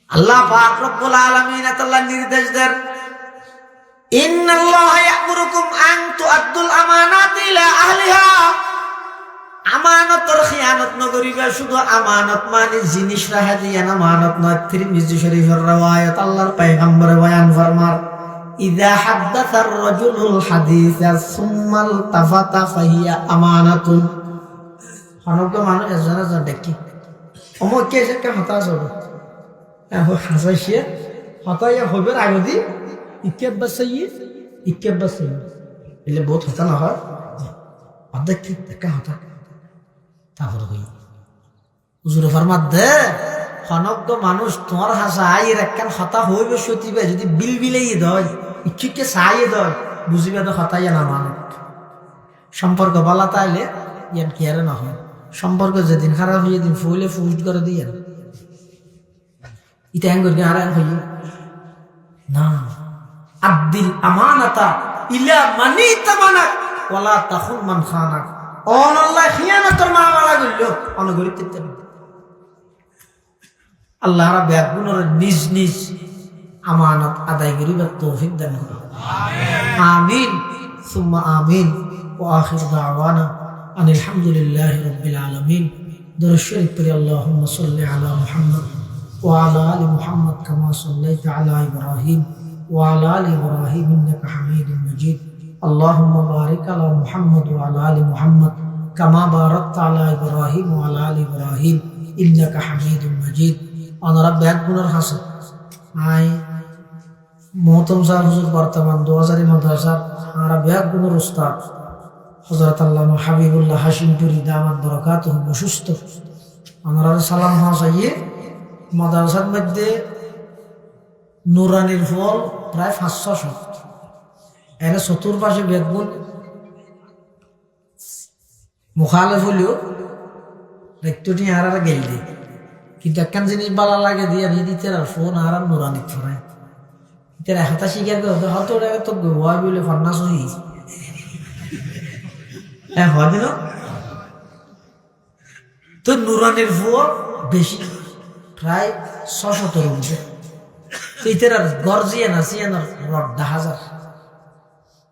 আল্লাহ পাক রব্বুল আলামিন আল্লাহ নির্দেশ দেন ইন্নাল্লাহা ইয়া'মুরুকুম আন তু'আদ্দুল আমানাতি ইলা আহলিহা, আমানতের খিয়ানত নগরিবা। শুধু আমানত মানে জিনিস রাখা দিয়া না, আমানত নয়। তিরমিজি শরীফের রওয়ায়াত আল্লাহর পয়গম্বর বয়ান ফরমার ইযা হাদাসার রাজুলুল হাদিসা সুম্মাল তাফাতা ফাহিয়া আমানাতুন। হনকে মানুষ এজনা জন দেখি অমো কে যে কে হতা যাবে হাসাইছে হতাইয়া হবে আগদি ইকে বাসাই এলে বহুত হতা না হয় অর্ধেক কি দেখা হতা তারপর হই হুজুরে ফরমাত দে হনক মানুষ তোমার হাসা আইয়ের একখান হতা হইবে সতিবে যদি বিল বিলেই দয় ইচ্ছুকে সাইয়ে দয় বুঝিবে তো হতাইয়া না মানে সম্পর্ক বলা তাইলে ইয়ান কি আর না হয়। সম্পর্ক যেদিন খারাপ হয়ে দিন ফুলে ফুস্ট করে দিয়ে এটা হ্যাং করি আর হইয়ে না। আব্দিল আমানাতা ইলা মানি তামানাক ওয়ালা তাখুন মান খানাক। অনল্লাহ খিয়ানতের মামলা করলো অনগরিত আল্লাহ রাব্বুল আলামিন নিজ নিজ আমানত আদায় করিবার তৌফিক দান করুন। আমিন সুম্মা আমিন। ওয়া আখিরু দাওয়ানা আনিল হামদুলিল্লাহি রাব্বিল আলামিন। দরুদ শরীফ পড়ি আল্লাহুম্মা সাল্লি আলা মুহাম্মদ ওয়া আলা আলি মুহাম্মদ কামা সাল্লাইতা আলা ইব্রাহিম ওয়া আলা আলি ইব্রাহিম ইন্নাকা হামিদুম মাজিদ। আল্লাহুম্মা বারিক আলা মুহাম্মদ ওয়া আলা আলি মুহাম্মদ কামা বারাকতা আলা ইব্রাহিম ওয়া আলা আলি ইব্রাহিম ইন্নাকা হামিদুম মাজিদ। ওনারা ব্যাগ গুণের হাসে আই মোহতম সাহেব হুজুর বর্তমান 2000 মাদ্রাসার আমরা ব্যাগ গুণের উস্তাদ হযরত আল্লামা হাবিবুল্লাহ হাশিমপুরি দামাত বরকাতুহু অসুস্থ। ওনারা সালাম হাসাইয়ে মাদ্রাসার মধ্যে নুরানির ফল প্রায় 500 এর চতুর্পাশে ব্যাগ গুণ মুখালেফ হলেও দেখতে আর গেল দিই কিন্তু একখান জিনিস ভালো লাগে দিয়ে দিতে আর ফোন আর নুরানি ফরাই এটার হাতা শিকার করে হয়তো তো গোয়া বলে ফান্নাস হই হ্যাঁ হয় দিন তো নুরানির ফুয়া বেশি, প্রায় 600 উঠে। এইটার আর গর্জিয়ান আছে রড 10,000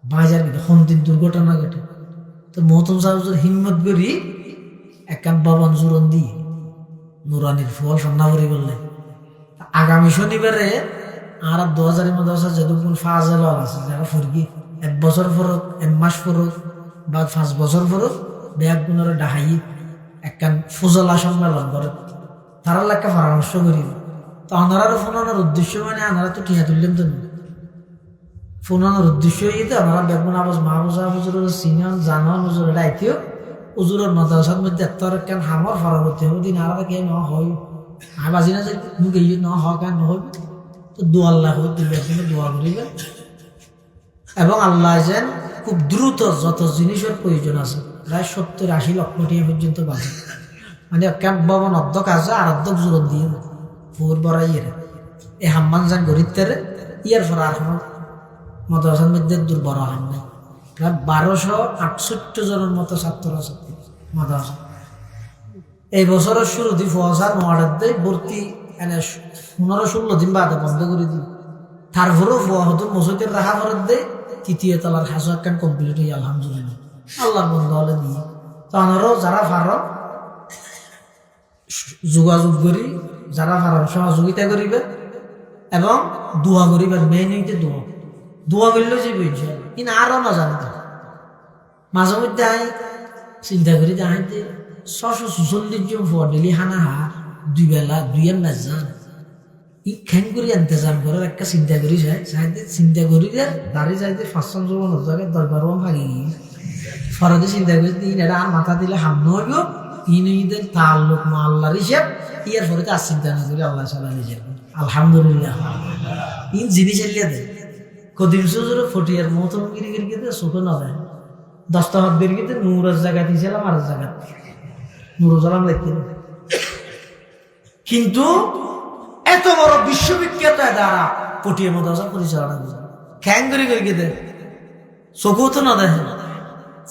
বাজার গেটে সন্দিন দুর্ঘটনা ঘটে। তো মহতম সাহেবের হিম্মত করি একান বাবান জোরন দিয়ে নুরানির ফুয়া সন্না করি বললে আগামী শনিবারে আর 2000 মাদ্রাসা যেদুকুল ফাজেল আছে যারা ফরগি 1 বছর ফরক 1 মাস ফরক বা 5 বছর ফরক ব্যাগ গুণরে ডাহাই একখান ফুজলা সম্মেলন করে তারা লেখা পরামর্শ করি। তো আনারারও ফোনানোর উদ্দেশ্য মানে আনারা তো টিয়া তুললেন তো ফোনানোর উদ্দেশ্য তো আনারা বেগুন আবাস মাহবুজা হুজুরের সিনিয়র জানান হুজুরের আইতিও হুজুরের মাদ্রাসার মধ্যে এত কেন হামর পরবর্তী হবে দিন আলাদা কে ন হয় আর বাজি না যে মুখ এই ন হওয়া কেন নহইবে। তো দোয়া আল্লাহ দিবের জন্য দোয়া করিবেন এবং আল্লাহ যেন খুব দ্রুত যত জিনিসের প্রয়োজন আছে প্রায় 70-80 লক্ষ টাকা পর্যন্ত বাজে মানে ক্যাম্প ভবন অর্ধক আছে আর অর্ধক জোরন দিয়ে ফুর বড়াই এই হাম্মান যান গরিবদের ইয়ার পর আর কোনো মাদ্রাসার মধ্যে দুর্বল হাম নাই। প্রায় 1268 জনের মতো ছাত্র আছে মাদ্রাসা। এই বছরের শুরুতে ফসার নোয়ারের দিয়ে ভর্তি এনে 15-16 দিন বাদে বন্ধ করে দিই। তারপরেও ফুয়া হতো মসজিদের রাখা ফেরত দেয় 3য় তলার হাসু একখান কমপ্লিট হই আলহামদুলিল্লাহ আল্লাহর বন্ধ হলে দিয়ে। তো আমারও যারা পারো যোগাযোগ করি, যারা পারো সহযোগিতা করিবে এবং দোয়া করিবেন। মেইন হইতে দোয়া করলেও যে বুঝছে কিন্তু আরও না জানতে মাঝে মধ্যে আই চিন্তা করি যাইতে 646 জন ফুয়া ডেলি হানা হার 2 বেলা 2 ম্যাচ যান ইখান করে ইন্তজাম করার একটা চিন্তা করি চাইতে চিন্তা করি যে দাঁড়িয়ে যাইতে 500 জন জায়গায় 10-12 ভাগি ফরাদে চিন্তা করি তিন এটা আর মাথা দিলে হামন হইব ইনদের তাল্লুক আল্লাহর হিসেব ইয়ার পরে আর চিন্তা না করি আল্লাহ সাল্লাহ নিজের আলহামদুলিল্লাহ ইন জিনিস এলিয়া দেয় কদিন সুজুর ফটিয়ার মতন গিরি গিরিতে চোখে না দেয় 10টা হাত বেরিয়ে নূরের জায়গা দিয়েছিলাম আর জায়গা নুরুজালাম লিখতে কিন্তু এত বড় বিশ্ববিখ্যাত দ্বারা পটিয়া মাদ্রাসা পরিচালনা করে খ্যাং করে গিয়ে চোখও তো না দেখে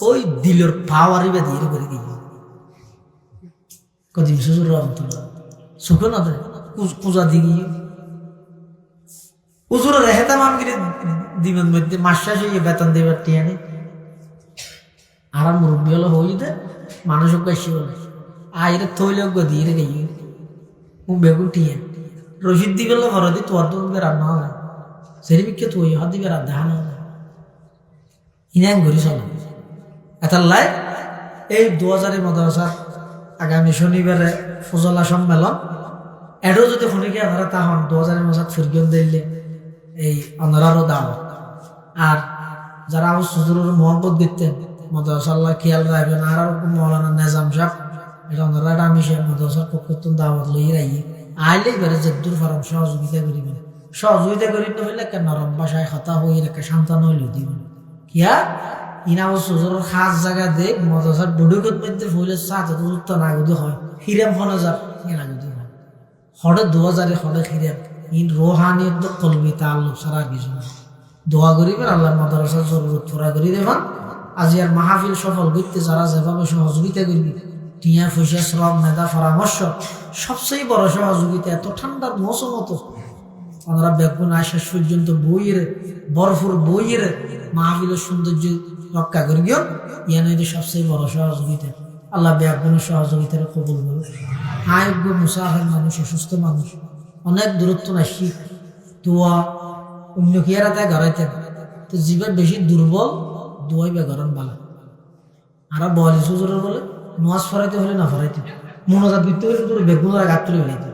ওই দিলের পাওয়ারই বা দিয়ে করে গিয়ে কদিন সুজুর রহমতুল্লাহ চোখে না দেয় পূজা দিয়ে উজুরের হেতা মামগিরি দিবেন মধ্যে মাস শেষ হয়ে বেতন দেবার টিয়া নেই আর মুরব্বী হলো হই দে মানুষও বেশি বলে আইরে থইলজ্ঞ দিয়ে রে গিয়ে বেগুন টিয়া রশিদ দিবে ঘর দি তোর তো রান্না হয় সেরি বিকে তুই হাত দিবে রাত ধান ইনাম ঘুরি চল এটার লাই এই 2000 মাদ্রাসার আগামী শনিবারে ফজলা সম্মেলন এডও যদি ফোনিকে আপনারা তখন 2000 মাসাত ফিরগন দিলে এই অনারারও দাওয়াত আর যারা হুজুরের মোহাম্মত দিতেন মাদ্রাসাল্লাহ খেয়াল রাখবেন আর মৌলানা নিজাম সাহেব এটা ওনারা আমি সে মাদ্রাসার পক্ষ দাওয়াত লই রাই আইলে বেড়ে যে দূর ফারাম সহযোগিতা করিবেন সহযোগিতা করি হইলে একটা নরম ভাষায় কথা হই একটা সন্তান হইলে দিবেন কিয়া ইনা হুজুরের খাস জায়গা দে মাদ্রাসার ডুডুকত মধ্যে ফুলের সাথে উত্ত নাগুদি হয় হিরাম ফোনে যাব নাগুদি হয় হড়ে 2000 হড়ে হিরাম ইন রোহানিয়ত কলবি তাআল্লুক সারা কিছু দোয়া করিবেন আল্লাহর মাদ্রাসার জরুরত পুরা করে দেবেন। আজি আর মাহফিল সফল করতে যারা যেভাবে সহযোগিতা করবি টিয়া পয়সা শ্রম মেধা পরামর্শ সবচেয়ে বড় সহযোগিতা এত ঠান্ডার মৌসুম হতো আমরা বেগুন আসার পর্যন্ত বইয়ের বরফুর বইয়ের মাহফিলের সৌন্দর্য রক্ষা করি গিয়ে ইয়ানইতে সবচেয়ে বড় সহযোগিতা আল্লাহ বেগুনের সহযোগিতার কবুল করবে। আয়োগ্য মুসাফির মানুষ অসুস্থ মানুষ অনেক দূরত্ব নাসি দোয়া অন্য কিয়ারা তাই ঘরাইতেন তো জীবন বেশি দুর্বল দোয়াই বেগরণ বালা আর বলি সুজোরের বলে নোয়াজ ফরাইতে হলে না ফরাইতে মনোজাত করতে হলে তোর বেগুনের গাছ তুলে ফেলাইতে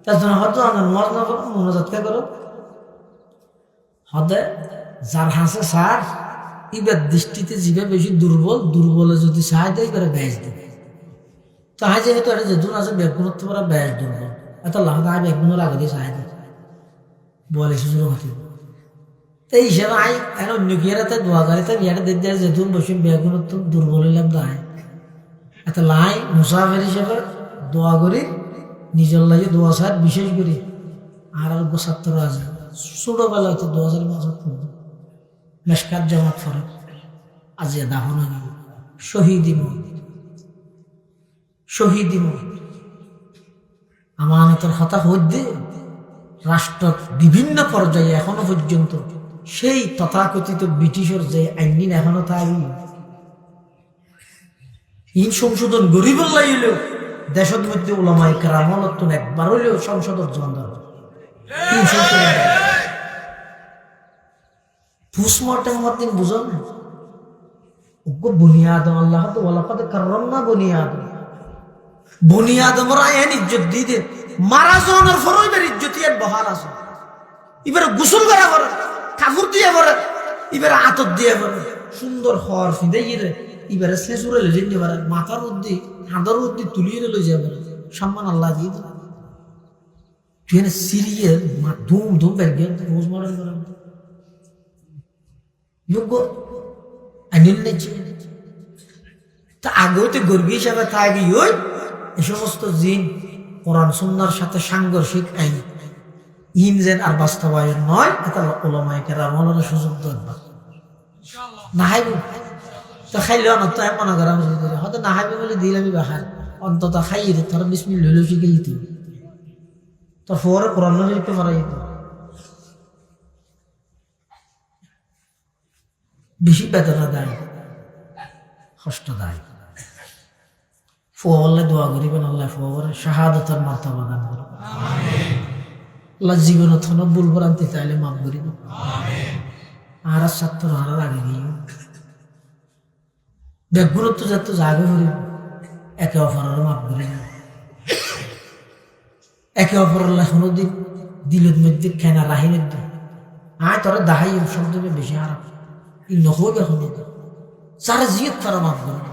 তার জন্য হয়তো আমরা নোয়াজ না করো মনোজাত কে করো হদে যার হাসে সার এবার দৃষ্টিতে জীবে বেশি দুর্বলে যদি সাহায্য দেয় এবারে ব্যাস দেবে তো হাই যেহেতু এটা যেদুন আছে বেগুনের তো ওরা ব্যাস দুর্বল এত লাভ আই বেগুনের আগে দিয়ে সাহায্য বলে সুযোগ হতে এই হিসাবে আই এখন অন্য কিয়ারাতে দোয়া গাড়িতে বিয়াটা দেখতে যেহেতু বসে বেগুনের তো দুর্বল হইলাম দায় এত লাই মুসাফের হিসেবে দোয়া করি নিজের লাগে দোয়া সার বিশেষ করি আর অল্প ছাত্র আছে ছোটবেলা হয়তো 2000 মাসাত পড়বে মেশকাত জামাত ফরক আজিয়া দাফন হয়ে গেল শহীদ শহীদ আমানতের কথা হইতে রাষ্ট্র বিভিন্ন পর্যায়ে এখনো পর্যন্ত সেই তথাকথিত ব্রিটিশের যে আইন এখনো তাই ইন সংশোধন গরিব হইলেও দেশের মধ্যে ওলামায়ে কেরামত একবার হইলেও সংসদের জন্য পোস্টমর্টেম দিন বুঝল না বুনিয়াদম আল্লাহ তো ওয়ালাকাদ কাররামনা বুনিয়াদম বুনিয়াদমের আইন ইজ্জত দিয়ে দে মারা জনের ফরই বের ইজ্জত এর বহাল আছে এবারে গোসল করা করে কাপড় দিয়ে করে এবারে আতর দিয়ে করে সুন্দর হর ফিদে গিয়ে এবারে শেষুরে লেজে নিয়ে পারে মাথার উদ্দি হাঁদার উদ্দি তুলিয়ে লই যাবে সম্মান আল্লাহ দিয়ে দেবে তুই সিরিয়াল ধুম ধুম বের গিয়ে রোজ মডেল করে যোগ্য আইনিল নেছে তা আগেও তো গর্বী হিসাবে থাকি ওই এই সমস্ত জিন কোরআন সুন্নাহর সাথে সাংঘর্ষিক আইন ইন যেন আর বাস্তবায়ন নয় এটা ওলামায়ে কেরামের সুযোগ দরকার না হাইব তো খাইলেও না তো মনে করা হয়তো না হাইবে বলে দিলামই বাহার অন্তত খাইয়ে দে তোর বিসমিল্লাহ হইলেও শিখে দিত তোর ফোরে কোরআন শিখতে পারা যেত বেশি বেদনা দেয় কষ্ট দেয় ফুয়া দোয়া করিবেন আল্লাহ ফুয়া শাহাদাতের মার্তবা দান করবেন আল্লাহ জীবন থানো ভুল ভ্রান্তি চাইলে মাফ করিব আর ছাত্র হারার আগে গিয়ে ব্যাগুরত্ব যত জাগে করিব একে অপরের মাফ করিব একে অপরের কোনোদিন দিলের মধ্যে খেনা রাহিনের দিন আয় তোরা দাহাই শব্দ বেশি হারাপ ই নহবে এখন যারা জিয়ত তারা মাফ করবে